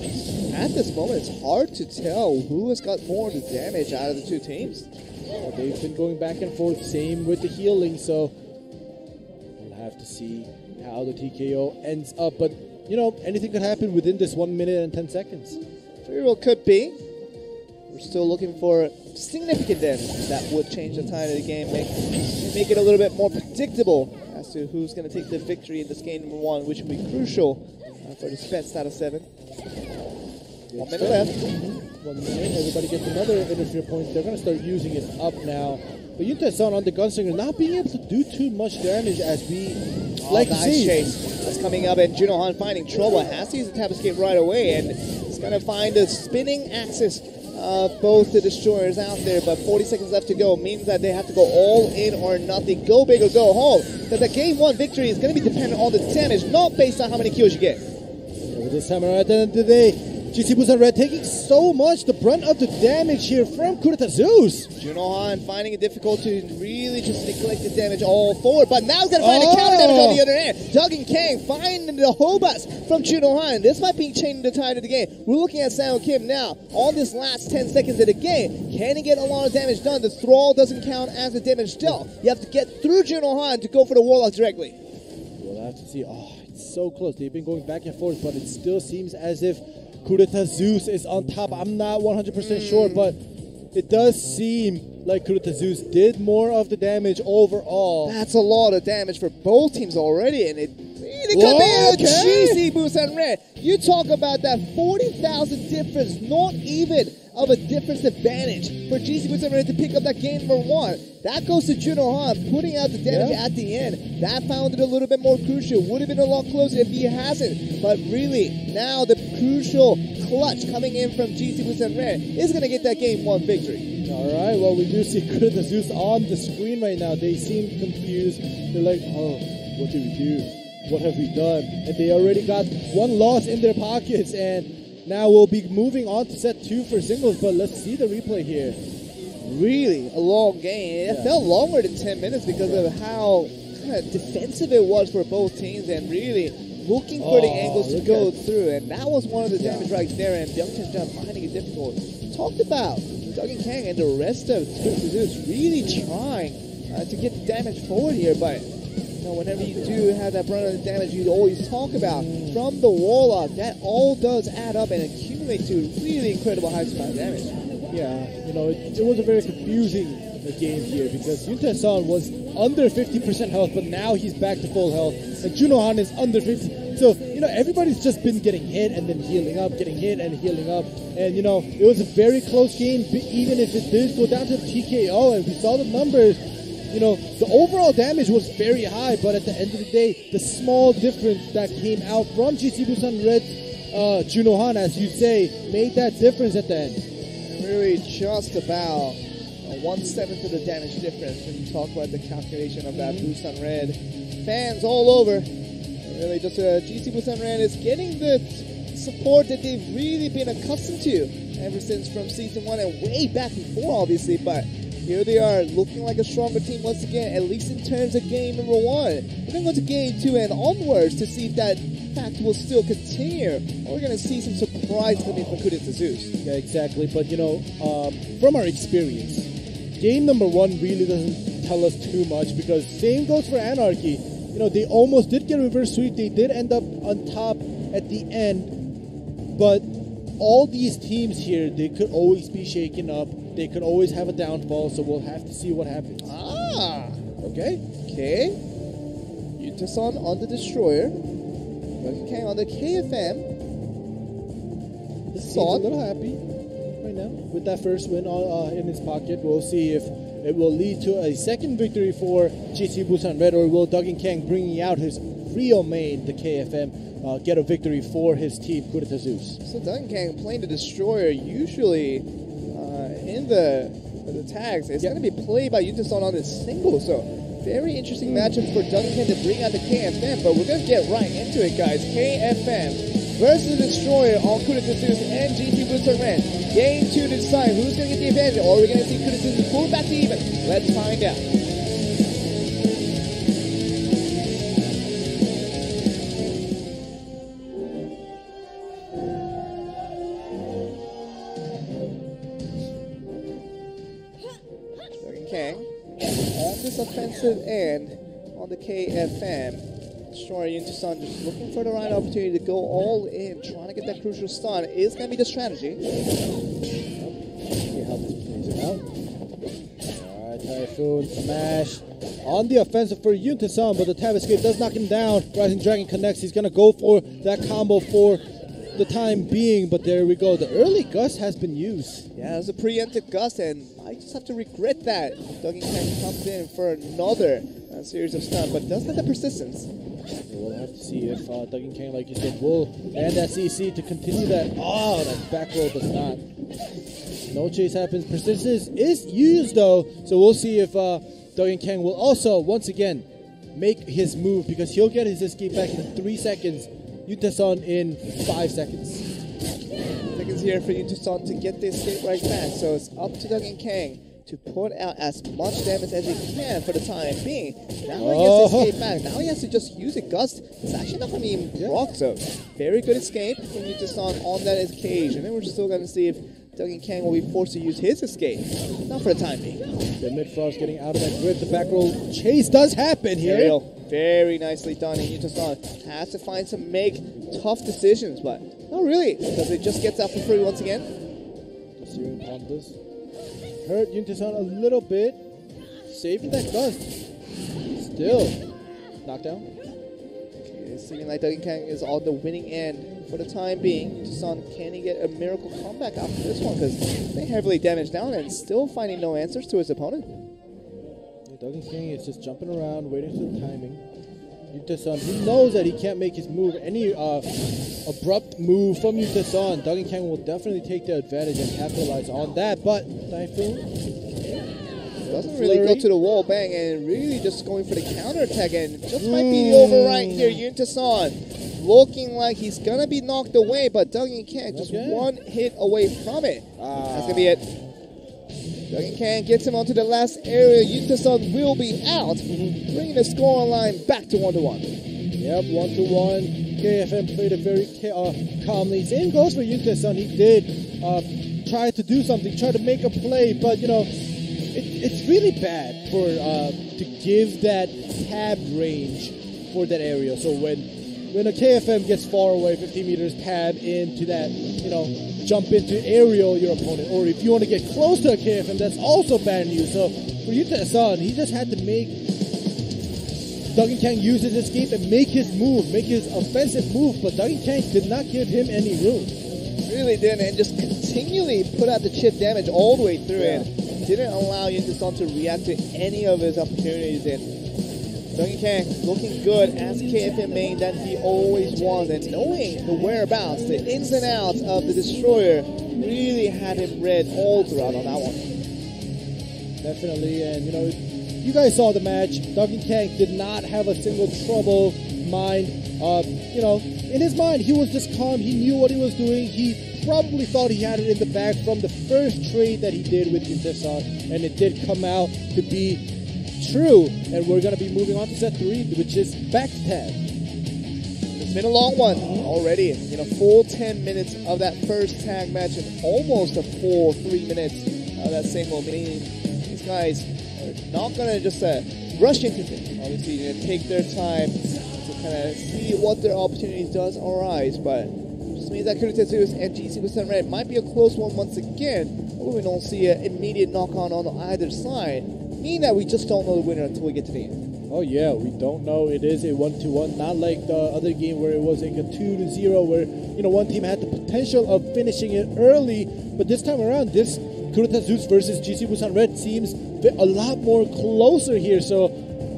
at this moment it's hard to tell who has got more of the damage out of the two teams. Well, they've been going back and forth, same with the healing, so we'll have to see how the TKO ends up. But, anything could happen within this 1 minute and 10 seconds. Very well could be. We're still looking for significant damage that would change the tide of the game, make it a little bit more predictable as to who's going to take the victory in this game number one, which will be crucial for the best out of 7. 1 minute left. 1 minute. Everybody gets another interfere point. They're going to start using it up now. But Yunta-san on the Gunslinger not being able to do too much damage as we like to nice see. chase. That's coming up, and Junohan finding trouble. Has to use the tap escape right away, and it's going to find the spinning axis of both the destroyers out there. But 40 seconds left to go means that they have to go all in or nothing. Go big or go home. Because the game one victory is going to be dependent on the damage, not based on how many kills you get. But this time around, at the end of the day, GC Busan Red taking so much the brunt of the damage here from Kurita Zeus. Junohan finding it difficult to really just neglect the damage all forward, but now he's going to find the counter damage on the other end. Doug and Kang finding the Hobus from Junohan. This might be changing the tide of the game. We're looking at Sao Kim now on this last 10 seconds of the game. Can he get a lot of damage done? The Thrall doesn't count as a damage dealt. You have to get through Junohan to go for the Warlock directly. We'll have to see. Oh, it's so close. They've been going back and forth, but it still seems as if Kurita Zeus is on top. I'm not 100% sure, but it does seem like Kurita Zeus did more of the damage overall. That's a lot of damage for both teams already, and it really could be a GC Busan Red. You talk about that 40,000 difference, not even of a difference advantage for GC Busan Red to pick up that game number one. That goes to Junohan, putting out the damage at the end. That found it a little bit more crucial. Would have been a lot closer if he hasn't. But really, now the crucial clutch coming in from GC Busan Red is going to get that game one victory. All right, well, we do see Kurita Zeus on the screen right now. They seem confused. They're like, oh, what do we do? What have we done? And they already got one loss in their pockets, and now we'll be moving on to set 2 for singles, but let's see the replay here. Really a long game. It felt longer than 10 minutes because of how kind of defensive it was for both teams and really looking for the angles to go through. And that was one of the damage right there, and Youngchan John finding it difficult. Talked about Doug and Kang and the rest of Zeus really trying to get the damage forward here, but whenever you do have that brunt of the damage you always talk about from the Warlock, that all does add up and accumulate to really incredible heights of damage. Yeah, it was a very confusing game here because Yunta-san was under 50% health, but now he's back to full health, and Junohan is under 50. So, everybody's just been getting hit and then healing up, getting hit and healing up. And, it was a very close game, even if it did go down to TKO, and we saw the numbers. The overall damage was very high, but at the end of the day, the small difference that came out from GC Busan Red Junohan, as you say, made that difference at the end. Really just about 1/7 of the damage difference when you talk about the calculation of that Busan Red. Fans all over. Really just GC Busan Red is getting the support that they've really been accustomed to ever since from Season 1 and way back before, obviously, but here they are, looking like a stronger team once again, at least in terms of game number 1. We're going to go to game 2 and onwards to see if that fact will still continue, or we're going to see some surprise coming from Kurita Zeus. Yeah, exactly. But, from our experience, game number 1 really doesn't tell us too much because same goes for Anarchy. They almost did get a reverse sweep. They did end up on top at the end, but all these teams here, they could always be shaken up. They could always have a downfall, so we'll have to see what happens. Okay. Yunta-san on the Destroyer. Okay, on the KFM. He's a little happy right now with that first win in his pocket. We'll see if it will lead to a second victory for GC Busan Red, or will Doug and Kang, bringing out his real main, the KFM, get a victory for his team, Kurita Zeus. So Doug and Kang playing the Destroyer usually in the tags. It's going to be played by Yunta-san on this single, so very interesting matchup for Doug and Kang to bring out the KFM, but we're going to get right into it, guys. KFM versus the Destroyer on Kurita Zeus and GC Busan Red. Game 2 to decide who's going to get the advantage, or we're going to see Kurita Zeus pull back to even. Let's find out. Kang on this offensive end on the KFM. Destroyer Yunta-san just looking for the right opportunity to go all in, trying to get that crucial stun is going to be the strategy. See how this plays out. Alright, Typhoon smash on the offensive for Yunta-san, but the tap escape does knock him down. Rising Dragon connects. He's going to go for that combo for the time being, but there we go. The early gust has been used. Yeah, it was a preemptive gust, and I just have to regret that. Duggan Kang comes in for another series of stuns, but does have the persistence. We'll have to see if Duggan Kang, like you said, will land that CC to continue that. Oh, that back roll does not. No chase happens. Persistence is used though, so we'll see if Duggan Kang will also once again make his move, because he'll get his escape back in 3 seconds. Yuta-san in 5 seconds. Seconds here for Yuta-san to get the escape right back, so it's up to Duggan Kang to put out as much damage as he can for the time being. Now he gets to escape back. Now he has to just use a gust. It's actually not going to even proc, so very good escape from Yuta-san on that occasion. And we're still going to see if Duggan Kang will be forced to use his escape. Not for the time being. The mid-frost getting out of that grip. The back roll chase does happen here. Aerial, very nicely done. And Yuta-san has to find some make tough decisions, but not really, because it just gets out for free once again. The Syrian Pandas hurt Yuta-san a little bit. Saving that gust. Still. Knockdown. It's seeming like Duggan Kang is on the winning end for the time being. Yuta-san, can he get a miracle comeback after this one? Because they heavily damaged down and still finding no answers to his opponent. Yeah, Duggan Kang is just jumping around, waiting for the timing. Yuta-san, he knows that he can't make his move. Any abrupt move from Yuta-san, Duggan Kang will definitely take the advantage and capitalize on that. But Typhoon doesn't really go to the wall bang and really just going for the counter attack, and just might be the override here. Yuta-san looking like he's gonna be knocked away, but Duggan Kang just one hit away from it. That's gonna be it. Duggan Kang gets him onto the last area. Yuta-san will be out, bringing the score line back to 1-1. Yep, 1-1. KFM played it very calmly. Same goes for Yuta-san. He did try to do something, try to make a play, but you know, it's really bad for to give that tab range for that area. So when a KFM gets far away, 15 meters, tab into that, you know, jump into aerial your opponent. Or if you want to get close to a KFM, that's also bad news. So for Yuta-san, he just had to make Duggan Kang use his escape and make his move, make his offensive move. But Duggan Kang did not give him any room. Really didn't, and just continually put out the chip damage all the way through it. Didn't allow Yuta-san to react to any of his opportunities, and Duggan Kang looking good as KFM main that he always was, and knowing the whereabouts, the ins and outs of the Destroyer really had him read all throughout on that one. Definitely, and you know, you guys saw the match. Duggan Kang did not have a single trouble mind. You know, in his mind, he was just calm. He knew what he was doing. He probably thought he had it in the bag from the first trade that he did with Yuta-san, and it did come out to be true. And we're going to be moving on to set 3, which is back tab. It's been a long one already. You know, full 10 minutes of that first tag match and almost a full 3 minutes of that single. Meaning these guys are not going to just rush into it. Obviously, you know, take their time to kind of see what their opportunities does arise, but means that Kurotetsu and GC Busan Red might be a close one once again, but we don't see an immediate knock-on on either side, meaning that we just don't know the winner until we get to the end. Oh yeah, we don't know. It is a 1-1, not like the other game where it was like a 2-0, where, you know, one team had the potential of finishing it early, but this time around, this Kurotetsu versus GC Busan Red seems a lot more closer here. So,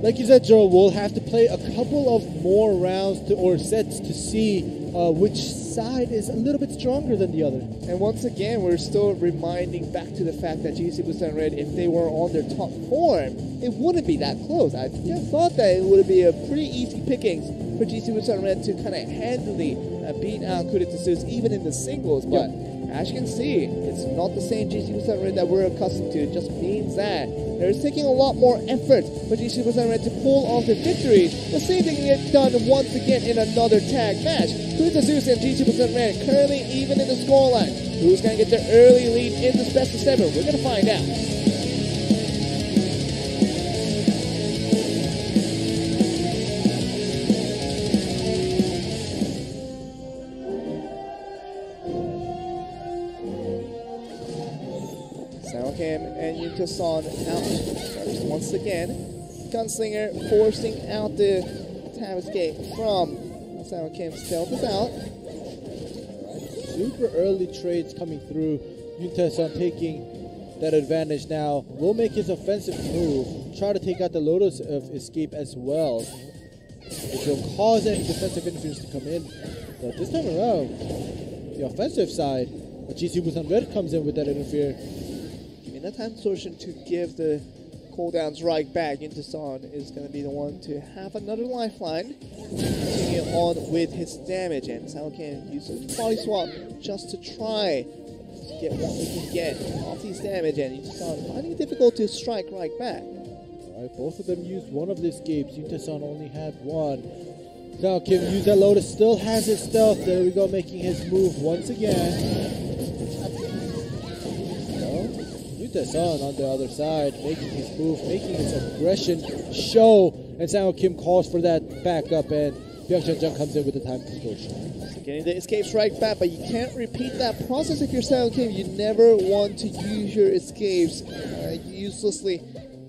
like you said, Joe, we'll have to play a couple of more rounds or sets to see which side is a little bit stronger than the other. And once again, we're still reminding back to the fact that GC Busan Red, if they were on their top form, it wouldn't be that close. I thought that it would be a pretty easy pickings for GC Busan Red to kind of handily beat out Kurotetsu even in the singles, but as you can see, it's not the same GC Busan Red that we're accustomed to. It just means that they're taking a lot more effort for GC Busan Red to pull off the victory. Let's see if they can get done once again in another tag match. Kurotetsu and GC Busan Red currently even in the scoreline. Who's going to get their early lead in this best of 7? We're going to find out. And Yuta-san out first once again. Gunslinger forcing out the tab escape from Sao Kim. Stealth is out. Super early trades coming through. Yuta-san taking that advantage now. Will make his offensive move, try to take out the Lotus of Escape as well, which will cause any defensive interference to come in. But this time around, the offensive side, GC Busan Red comes in with that interfere. In that time distortion to give the cooldowns right back into Son is going to be the one to have another lifeline. Continue on with his damage, and Sao can use a body swap just to try to get what we can get off these damage, and Son finding it difficult to strike right back. Alright, both of them used one of the escapes. Yunta-san only had one. Now Kim used that Lotus, still has his stealth. There we go, making his move once again. Yunta-san on the other side, making his move, making his aggression show. And Sang-ho Kim calls for that backup, and Byung-Chun Jung comes in with the time distortion. So getting the escapes right back, but you can't repeat that process if you're Sang-ho Kim. You never want to use your escapes uselessly.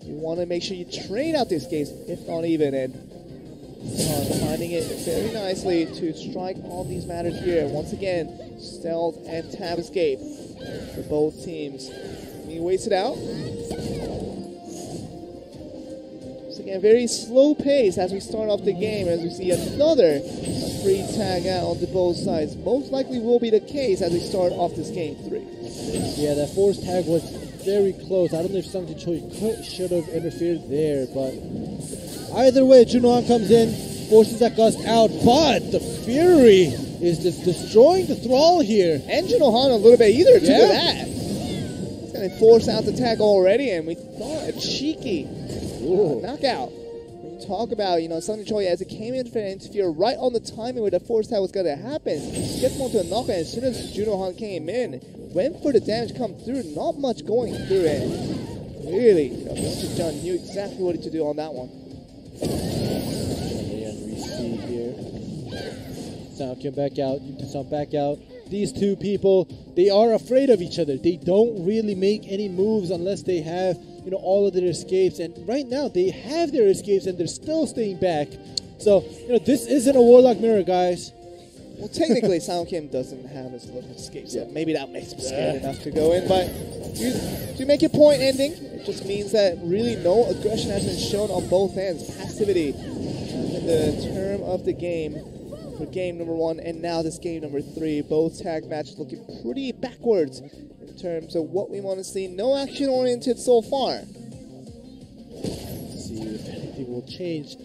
You want to make sure you trade out the escapes, if not even. And finding it very nicely to strike all these matters here. Once again, stealth and tab escape for both teams. He waits it out. So again, very slow pace as we start off the game, as we see another free tag out on both sides. Most likely will be the case as we start off this game 3. Yeah, that force tag was very close. I don't know if something should have interfered there, but either way, Junohan comes in, forces that Gust out, but the Fury is just destroying the Thrall here. And Junohan a little bit either to do that. He's going to force out the tag already, and we thought a cheeky knockout. When you talk about, Sunny Choi as it came in for an interfere right on the timing where the force tag was going to happen, gets him onto a knockout, and as soon as Junohan came in, went for the damage come through, not much going through it. Really, Mr. John knew exactly what to do on that one. And we see here, Sound came back out, Yunta-san back out. These two people, they are afraid of each other. They don't really make any moves unless they have, all of their escapes. And right now, they have their escapes and they're still staying back. So, this isn't a Warlock Mirror, guys. Well, technically, Sound Kim doesn't have his little escape, so maybe that makes him scared enough to go in. But to make it point ending, it just means that really no aggression has been shown on both ends. Passivity in the term of the game for game number 1, and now this game number 3. Both tag matches looking pretty backwards in terms of what we want to see. No action oriented so far. Let's see if anything will change.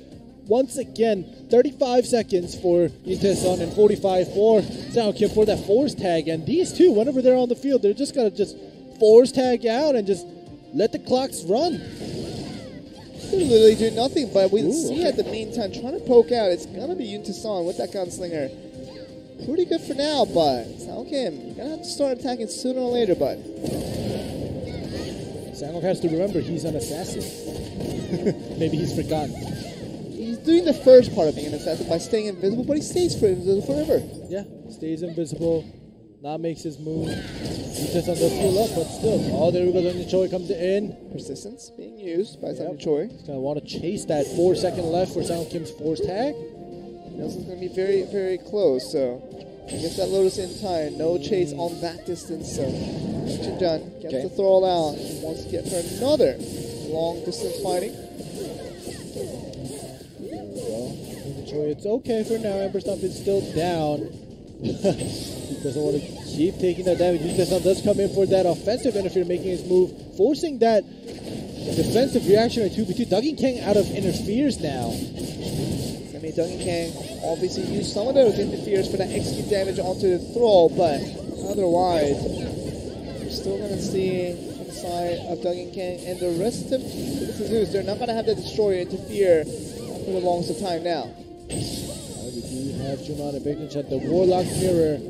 Once again, 35 seconds for Yunta-san and 45 for Sang-ho Kim for that force tag. And these two, whenever they're on the field, they're just going to just force tag out and just let the clocks run. They literally do nothing, but we see at the meantime trying to poke out. It's going to be Yunta-san with that gunslinger. Pretty good for now, but Sang-ho Kim, you're going to have to start attacking sooner or later, bud. Sang-ho has to remember he's an assassin. Maybe he's forgotten. He's doing the first part of being an assassin by staying invisible, but he stays invisible forever. Yeah, stays invisible. Now makes his move. Yunta-san does heal up, but still. Oh, there we go. Sunny Choi comes in. Persistence being used by Sunny Choi. He's going to want to chase that 4 second left for Sang-ho Kim's force tag. This is going to be very, very close, so he gets that Lotus in time. No chase on that distance, so Chin-Jun gets the throw out. He wants to get for another long distance fighting. It's okay for now. Ember Stomp is still down. He doesn't want to keep taking that damage. Yunta-san does come in for that offensive interfere, making his move, forcing that defensive reaction at 2v2. Duggan Kang out of interferes now. I mean, Duggan Kang obviously used some of those interferes for that execute damage onto the throw, but otherwise, we're still going to see inside of Duggan Kang and the rest of the Zeus. They're not going to have the Destroyer interfere for the longest of time now. We do have Junon and Baekhyun-chan, the Warlock Mirror.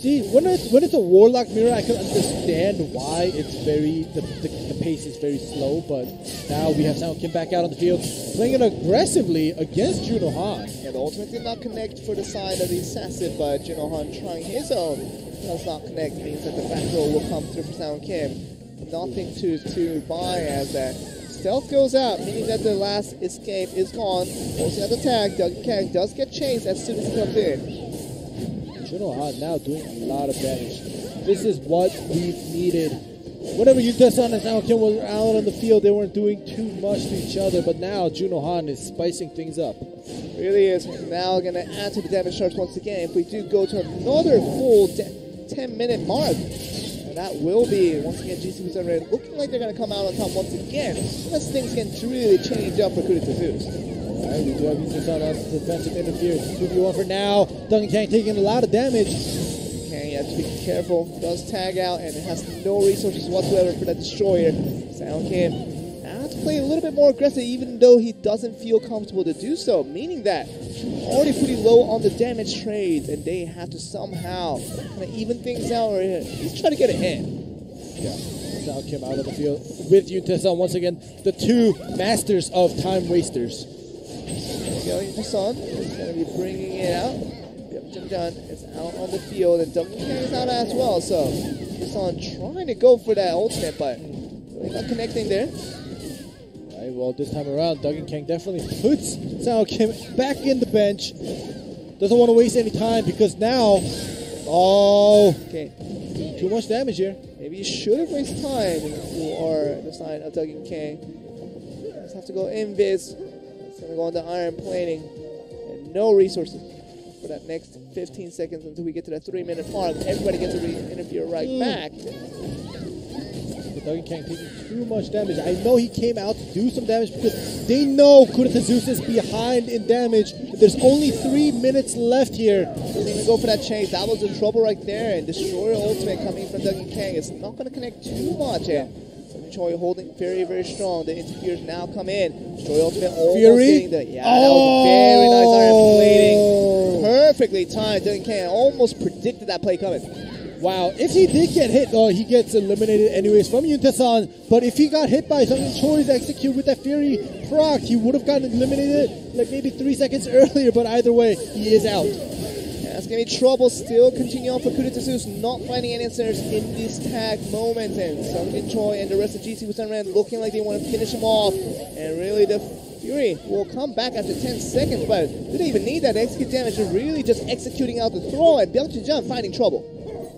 See, when it's a Warlock Mirror, I can understand why it's the pace is very slow, but now we have Sang-ho Kim back out on the field, playing it aggressively against Junohan. Yeah, the ultimate did not connect for the side of the assassin, but Junohan trying his own does not connect, means that the back row will come through for Sang-ho Kim. Nothing to buy as that. Stealth goes out, meaning that the last escape is gone. Forcing out the tag, Duggan Kang does get chased as soon as he comes in. Junohan now doing a lot of damage. This is what we've needed Whenever Yuntae-san and Sao Kim were out on the field, they weren't doing too much to each other, but now Juno Han is spicing things up. Really is. Now going to add to the damage charts once again. If we do go to another full 10-minute mark, and that will be, once again, GC Busan Red looking like they're going to come out on top once again, unless things can really change up for Kudeta Zeus. Alright, we do have Yuntae-san on defensive interference. 2v1 for now. Duncan Kang taking a lot of damage. You have to be careful. Does tag out and it has no resources whatsoever for that destroyer. Sao Kim has to play a little bit more aggressive, even though he doesn't feel comfortable to do so. Meaning that already pretty low on the damage trades, and they have to somehow kind of even things out, or at least try to get ahead. Yeah, Sao Kim out of the field with Yuntae-san once again. The two masters of time wasters. There we go. Yuntae-san is going to be bringing it out. Done is out on the field, and Duncan Kang is out as well. So Yuntae-san trying to go for that ultimate, but really not connecting there. Alright, well, this time around, Duncan Kang definitely puts Sao Kim back in the bench. Doesn't want to waste any time because now, okay, too much damage here. Maybe you should have wasted time if you are the side of Duncan Kang. Just have to go invis. It's going to go on the iron plating, and no resources for that next 15 seconds until we get to that 3-minute mark. Everybody gets to interfere right back. Duncan Kang taking too much damage. I know he came out to do some damage because they know Kudeta Zeus is behind in damage. There's only 3 minutes left here. Doesn't even go for that chase. That was the trouble right there. And Destroyer ultimate coming from Duncan Kang. It's not going to connect too much. Choi holding very, very strong. The interferes now come in. Destroy ultimate almost getting the... Yeah, that was a very nice iron plating. Perfectly timed. Duncan Kang almost predicted that play coming. Wow, if he did get hit, he gets eliminated anyways from Yuntae-san. But if he got hit by something Choi's execute with that Fury proc, he would have gotten eliminated like maybe 3 seconds earlier. But either way, he is out. That's going to be trouble still. Continue on for Kudeta Zeus, not finding any answers in this tag moment. And Sung Choi and the rest of GC Busan Red looking like they want to finish him off. And really the Fury will come back after 10 seconds, but didn't even need that execute damage. They're really just executing out the throw, and Byung Chun finding trouble.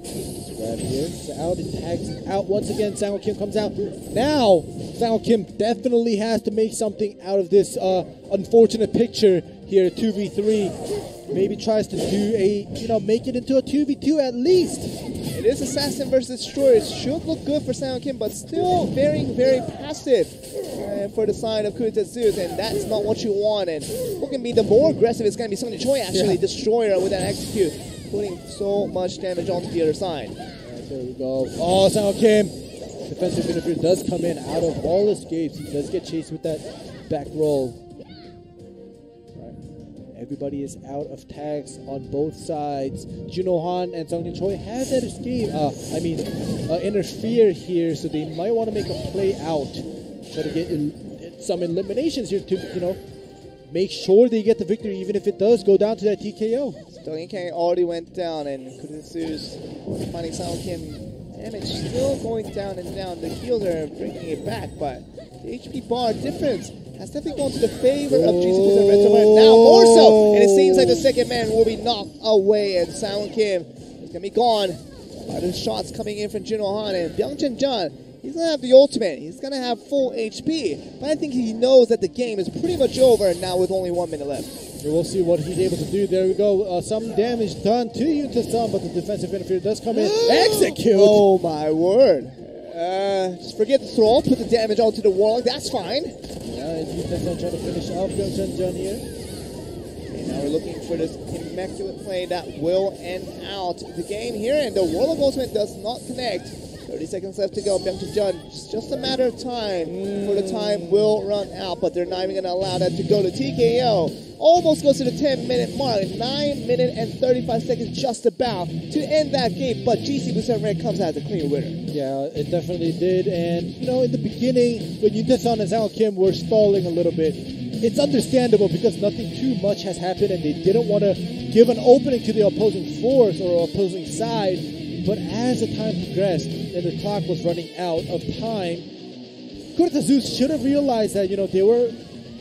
Right here, it's out, it tags out once again. Sang Kim comes out. Now, Sang Kim definitely has to make something out of this unfortunate picture here, 2v3. Maybe tries to do make it into a 2v2 at least. It is Assassin versus Destroyer. It should look good for Sang Kim, but still very, very passive for the side of Kudeta Zeus, and that's not what you want. And who can be the more aggressive? It's going to be Sung Choi, actually. Yeah. Destroyer with that execute, putting so much damage onto the other side. Right, there we go. Oh, Sang Kim. Defensive interference does come in out of all escapes. He does get chased with that back roll. Everybody is out of tags on both sides. Juno Han and Sung Choi have that escape. Interfere here, so they might want to make a play out. Try to get some eliminations here to, make sure they get the victory, even if it does go down to that TKO. Duncan Kang already went down, and Kudeta Zeus finding Sang Kim damage still going down and down. The heals are bringing it back, but the HP bar difference has definitely gone to the favor of GC Busan Red now more so, and it seems like the second man will be knocked away, and Sang Kim is gonna be gone by the shots coming in from Juno Han, and Byung Chun. He's gonna have the ultimate. He's gonna have full HP, but I think he knows that the game is pretty much over now with only 1 minute left. We'll see what he's able to do. There we go. Some damage done to Yuntae-san, but the defensive interference does come in. Execute! Oh my word. Just forget the throw, put the damage onto the Warlock, that's fine. Yeah, Yuntae-san trying to finish off Byung Chun here. Okay, now we're looking for this immaculate play that will end out the game here, and the Warlock ultimate does not connect. 30 seconds left to go. Byung Chun, it's just a matter of time before the time will run out, but they're not even going to allow that to go to TKO. Almost goes to the 10-minute mark. 9 minutes and 35 seconds just about to end that game, but GC Busan Red comes out as a clean winner. Yeah, it definitely did, and in the beginning, when Yuntae-san and Sang Kim were stalling a little bit, it's understandable because nothing too much has happened, and they didn't want to give an opening to the opposing force or opposing side. But as the time progressed and the clock was running out of time, Kudeta Zeus should have realized that, they were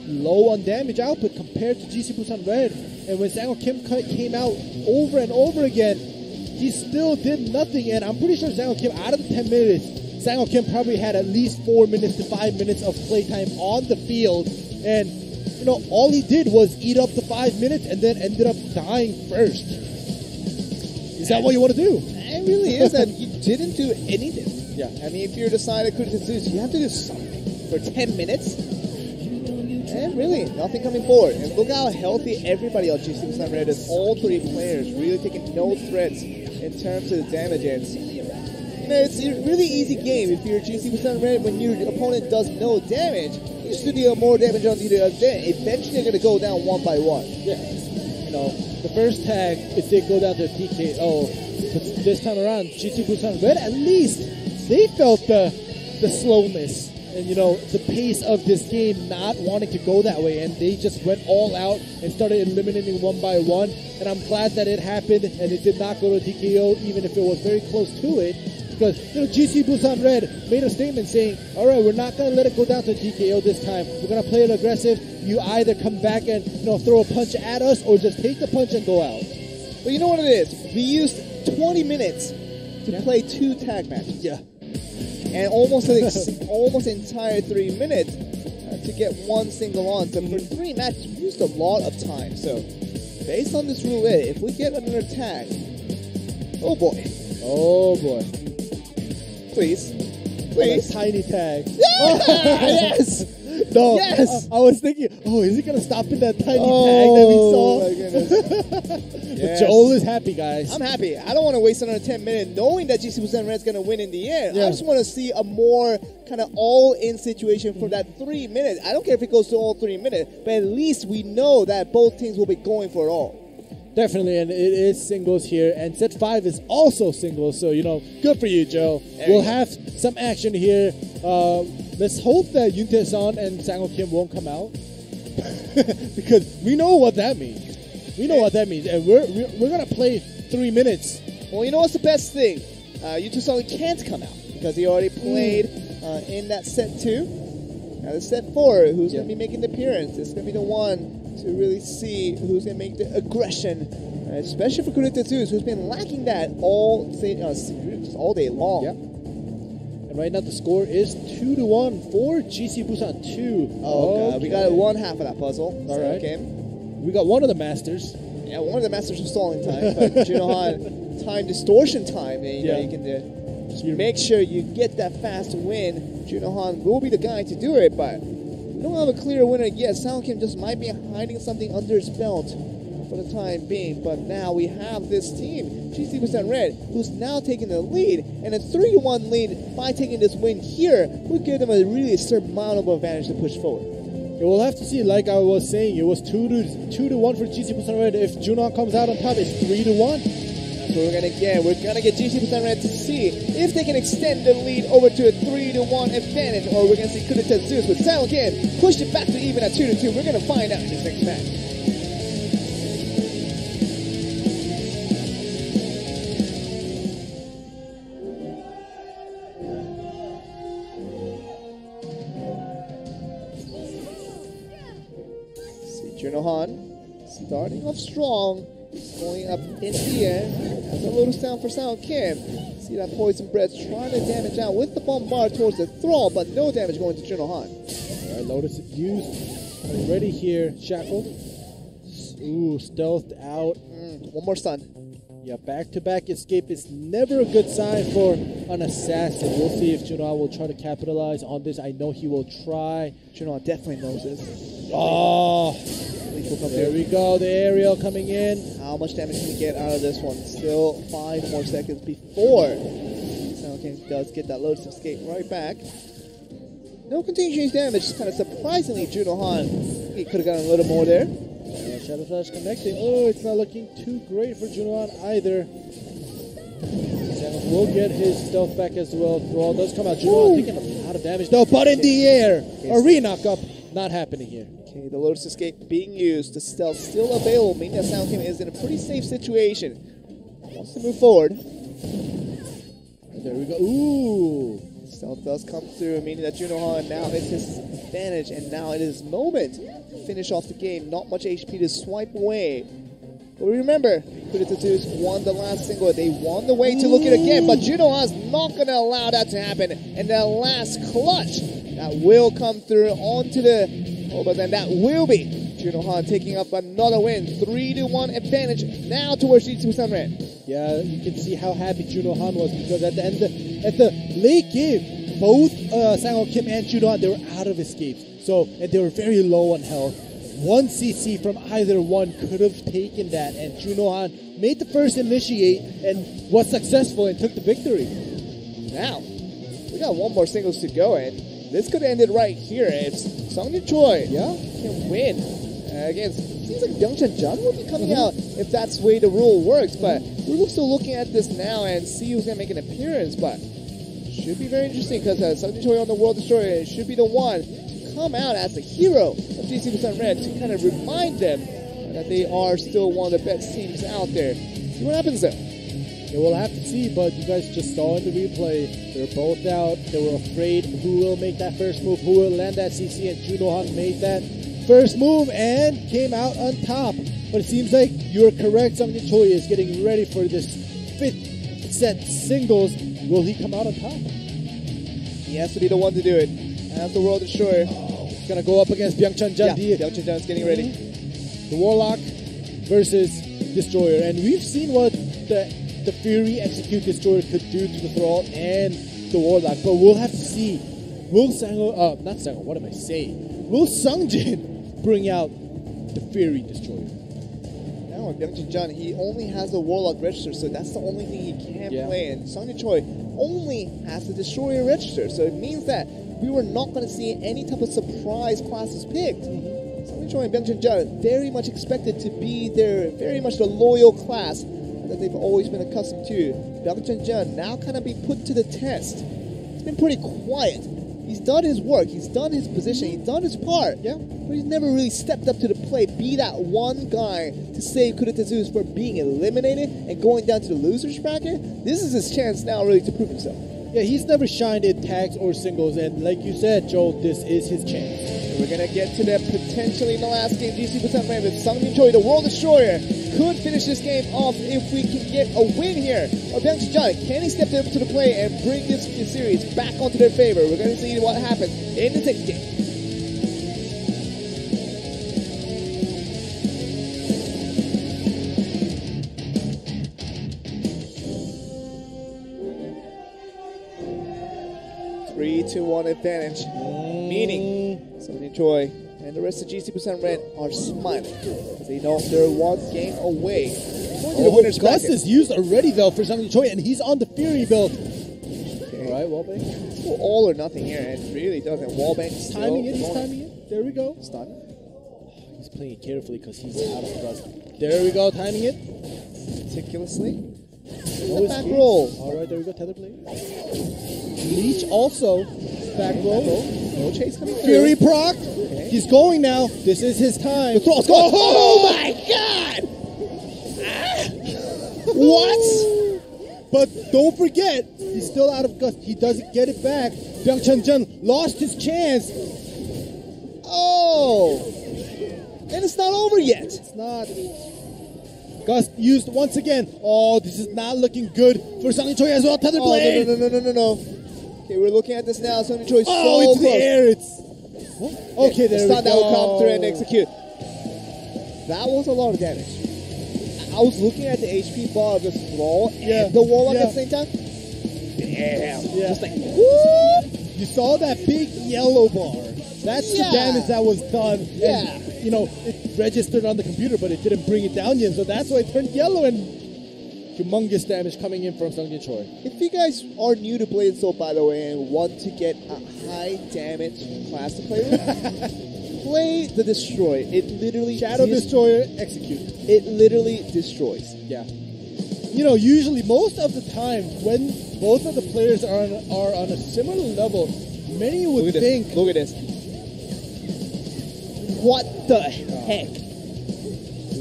low on damage output compared to GC Busan Red. And when Sang Kim came out over and over again, he still did nothing. And I'm pretty sure Sang Kim, out of the 10 minutes, Sang-ho Kim probably had at least 4 minutes to 5 minutes of playtime on the field, and you know, all he did was eat up the 5 minutes and then ended up dying first. Is that what you want to do? It really is that you didn't do anything. Yeah. I mean, if you're decided Kurita Zeus, you have to do something for 10 minutes. And really, nothing coming forward. And look how healthy everybody on GC Busan Red is. All three players really taking no threats in terms of the damage. And, you know, it's a really easy game if you're GC Busan Red. When your opponent does no damage, you just deal more damage on the other end. Eventually, they're going to go down one by one. Yeah. You know, the first tag, if they go down to a TKO, but this time around, GC Busan Red, at least they felt the slowness and, you know, the pace of this game not wanting to go that way, and they just went all out and started eliminating one by one. And I'm glad that it happened and it did not go to TKO, even if it was very close to it, because, you know, GC Busan Red made a statement saying, all right, we're not going to let it go down to TKO this time. We're going to play it aggressive. You either come back and, you know, throw a punch at us or just take the punch and go out. But you know what it is? We used 20 minutes to play 2 tag matches. Yeah. And almost almost entire 3 minutes to get one single on. So for 3 matches, we used a lot of time. So based on this roulette, if we get another tag, oh boy. Oh boy. Please. Please. Tiny tag. Yes! No, yes! I was thinking, oh, is he going to stop in that tiny tag that we saw? Oh my goodness. But Joel is happy, guys. I'm happy. I don't want to waste another 10 minutes knowing that GC Busan Red's going to win in the end. Yeah. I just want to see a more kind of all-in situation for that 3 minutes. I don't care if it goes to all 3 minutes, but at least we know that both teams will be going for it all. Definitely, and it is singles here, and set 5 is also singles, so, you know, good for you, Joe. We'll have some action here. Let's hope that Yoon Tae-son and Sang-ho Kim won't come out, because we know what that means. We know what that means, and we're going to play 3 minutes. Well, you know what's the best thing? Yoon Tae-son can't come out, because he already played in that set 2. Now the set 4, who's going to be making the appearance? It's going to be the one to really see who's going to make the aggression, especially for Kurita Zeus, who's been lacking that all day long. Yep. And right now the score is 2-1 for GC Busan 2. Oh, God. We got one half of that puzzle. All right. Okay. We got one of the masters. Yeah, one of the masters was stalling time, but Junohan time distortion time. And, you know, you can just make sure you get that fast win. Junohan will be the guy to do it, but we don't have a clear winner yet. Sang-ho Kim just might be hiding something under his belt for the time being, but now we have this team, GC Busan Red, who's now taking the lead, and a 3-1 lead by taking this win here would give them a really surmountable advantage to push forward. Yeah, we'll have to see. Like I was saying, it was 2-1 for GC Busan Red. If Junon comes out on top, it's 3-1. That's what we're gonna get. We're gonna get GC Busan Red to see if they can extend the lead over to a 3-1 advantage, or we're gonna see Kurita Zeus with Sang-ho Kim push it back to even at 2-2. We're gonna find out in this next match. Junohan starting off strong, going up in the end. That's a little sound for Sang-ho Kim. See that poison breath trying to damage out with the bombard towards the thrall, but no damage going to Junohan. All right, Lotus used already here. Shackled. Ooh, stealthed out. One more stun. Yeah, back-to-back escape is never a good sign for an assassin. We'll see if Junohan will try to capitalize on this. I know he will try. Junohan definitely knows this. Oh, there we go. The aerial coming in. How much damage can we get out of this one? Still 5 more seconds before Sang-ho Kim does get that Lotus escape right back. No continuous damage. Just kind of surprisingly, Junohan, he could have gotten a little more there. Shadow Flash connecting. Oh, it's not looking too great for Junohan either. Samus will get his stealth back as well. Thrall does come out. Junohan taking a lot of damage. No, but in the air. A re-knock-up. Not happening here. Okay, the Lotus Escape being used. The stealth still available, meaning that Sang-ho Kim is in a pretty safe situation. Wants to move forward. There we go. Ooh. Stealth does come through, meaning that Junohan now is his advantage, and now it is moment to finish off the game. Not much HP to swipe away. But remember, Kuratetsu's won the last single. They won the way to look at it again, but Junohan's not going to allow that to happen. And the last clutch that will come through onto the Obas, and that will be Junohan taking up another win. 3-1 advantage now towards GC Busan Red. Yeah, you can see how happy Junohan was because at the end, at the late game, both Sang-ho Kim and Junohan, they were out of escapes. So, and they were very low on health. One CC from either one could have taken that, and Junohan made the first initiate and was successful and took the victory. Now, we got one more singles to go, and this could end it right here if Seongjin Choi can win against. Seems like Byung-Chun Jun will be coming out if that's the way the rule works, but we're still looking at this now and see who's going to make an appearance, but should be very interesting because Seongjin Choi on the World Destroyer should be the one to come out as the hero of GC Busan Red to kind of remind them that they are still one of the best teams out there. See what happens though. Yeah, we'll have to see, but you guys just saw in the replay, they're both out. They were afraid who will make that first move, who will land that CC, and Junohan made that first move and came out on top. But it seems like you're correct. Seongjin Choi is getting ready for this 5th set singles. Will he come out on top? He has to be the one to do it. As the World Destroyer. He's going to go up against Byung-Chun Jun. Yeah, Byung-Chun Jun's getting ready. The Warlock versus Destroyer. And we've seen what the Fury Execute Destroyer could do to the Thrall and the Warlock. But we'll have to see. Will not Sang-ho, what am I saying? Will Seongjin bring out the Fury Destroyer? Now on Byung-Chun Jun, he only has a Warlock register, so that's the only thing he can play. And Seongjin Choi only has the Destroyer register, so it means that we were not going to see any type of surprise classes picked. Seongjin Choi and Byung-Chun Jun very much expected to be their very much the loyal class that they've always been accustomed to. Byung-Chun Jun now kind of be put to the test. It's been pretty quiet. He's done his work, he's done his position, he's done his part, but he's never really stepped up to the plate, be that one guy to save Kuratetsu for being eliminated and going down to the losers bracket. This is his chance now really to prove himself. Yeah, he's never shined in tags or singles, and like you said, Joel, this is his chance. And we're going to get to that potentially in the last game. GC Busan Red with Seongjin Choi, the World Destroyer, could finish this game off if we can get a win here. Or Byung-Chun Jun, can he step up to the plate and bring this series back onto their favor? We're going to see what happens in the next game. To 1 advantage, meaning Seongjin Choi and the rest of GC Busan Red are smiling because they know they're one game away going to the winner's bracket. Gust is used already though for Seongjin Choi, and he's on the Fury build. Okay. All right, wallbang. Well, all or nothing here, and really doesn't. Wallbang he's timing it. There we go. Stun. He's playing it carefully because he's out of Gust. There we go, timing it meticulously. No back roll. All right, there we go. Tether play. Leech also back roll. No chase coming through. Fury proc. Okay. He's going now. This is his time. The thrall's going. Oh my god! What? But don't forget, he's still out of Gust. He doesn't get it back. Byung-Chun Jun lost his chance. Oh! And it's not over yet. It's not. Gust used once again. Oh, this is not looking good for Seongjin Choi as well. Tether blade. No. Okay, we're looking at this now. Seongjin Choi so into close. The air. It's okay. There we go. That will come through and execute. That was a lot of damage. I was looking at the HP bar of the Thrall and the Warlock at the same time. Damn. Yeah. Just like, whoop. You saw that big yellow bar. That's the damage that was done. Yeah. And, you know, it registered on the computer, but it didn't bring it down yet. So that's why it turned yellow, and humongous damage coming in from Seongjin Choi. If you guys are new to Blade Soul, by the way, and want to get a high damage class to play with, play the Destroy. It literally Shadow Destroyer execute. It literally destroys. Yeah. You know, usually most of the time when both of the players are on a similar level, many would think. Look at this. What the heck?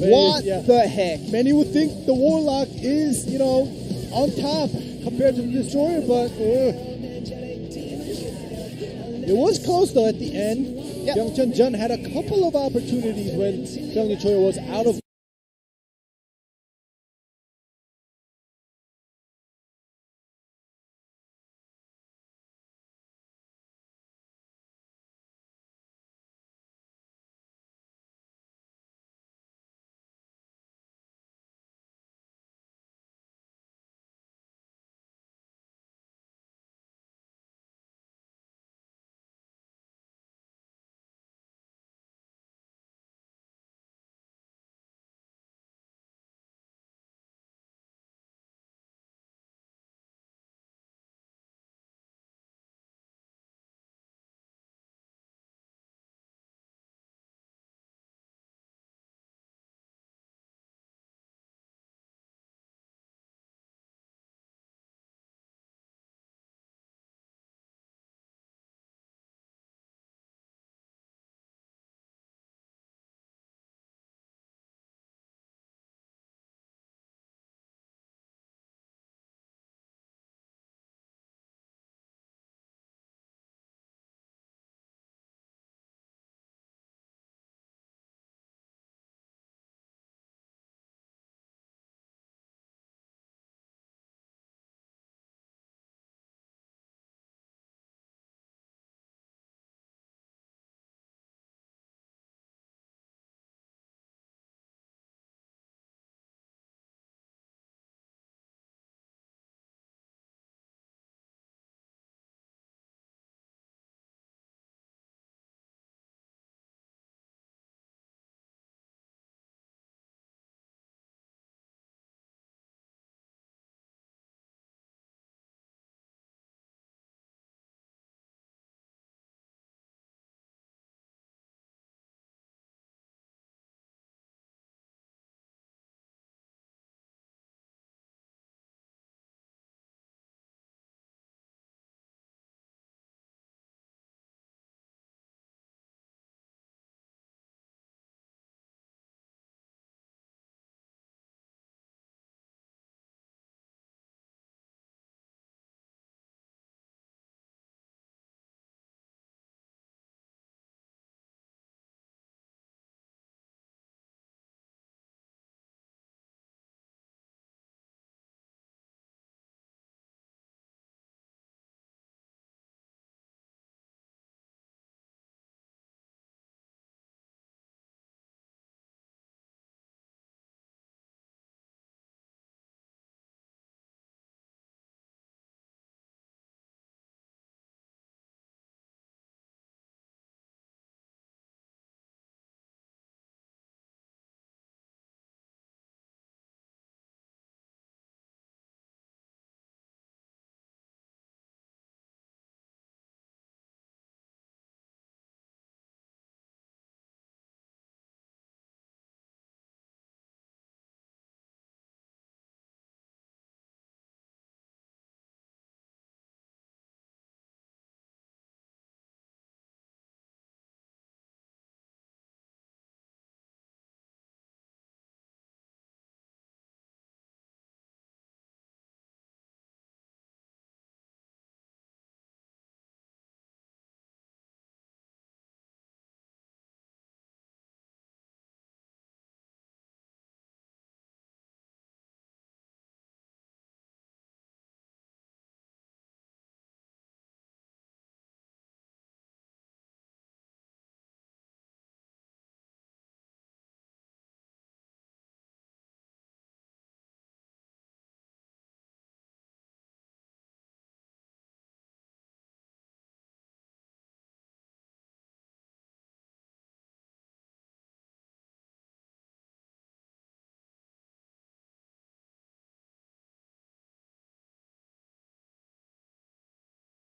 What the heck? Many would think the Warlock is, you know, on top compared to the Destroyer, but it was close though at the end. Byung-Chun Jun had a couple of opportunities when Seongjin Choi was out of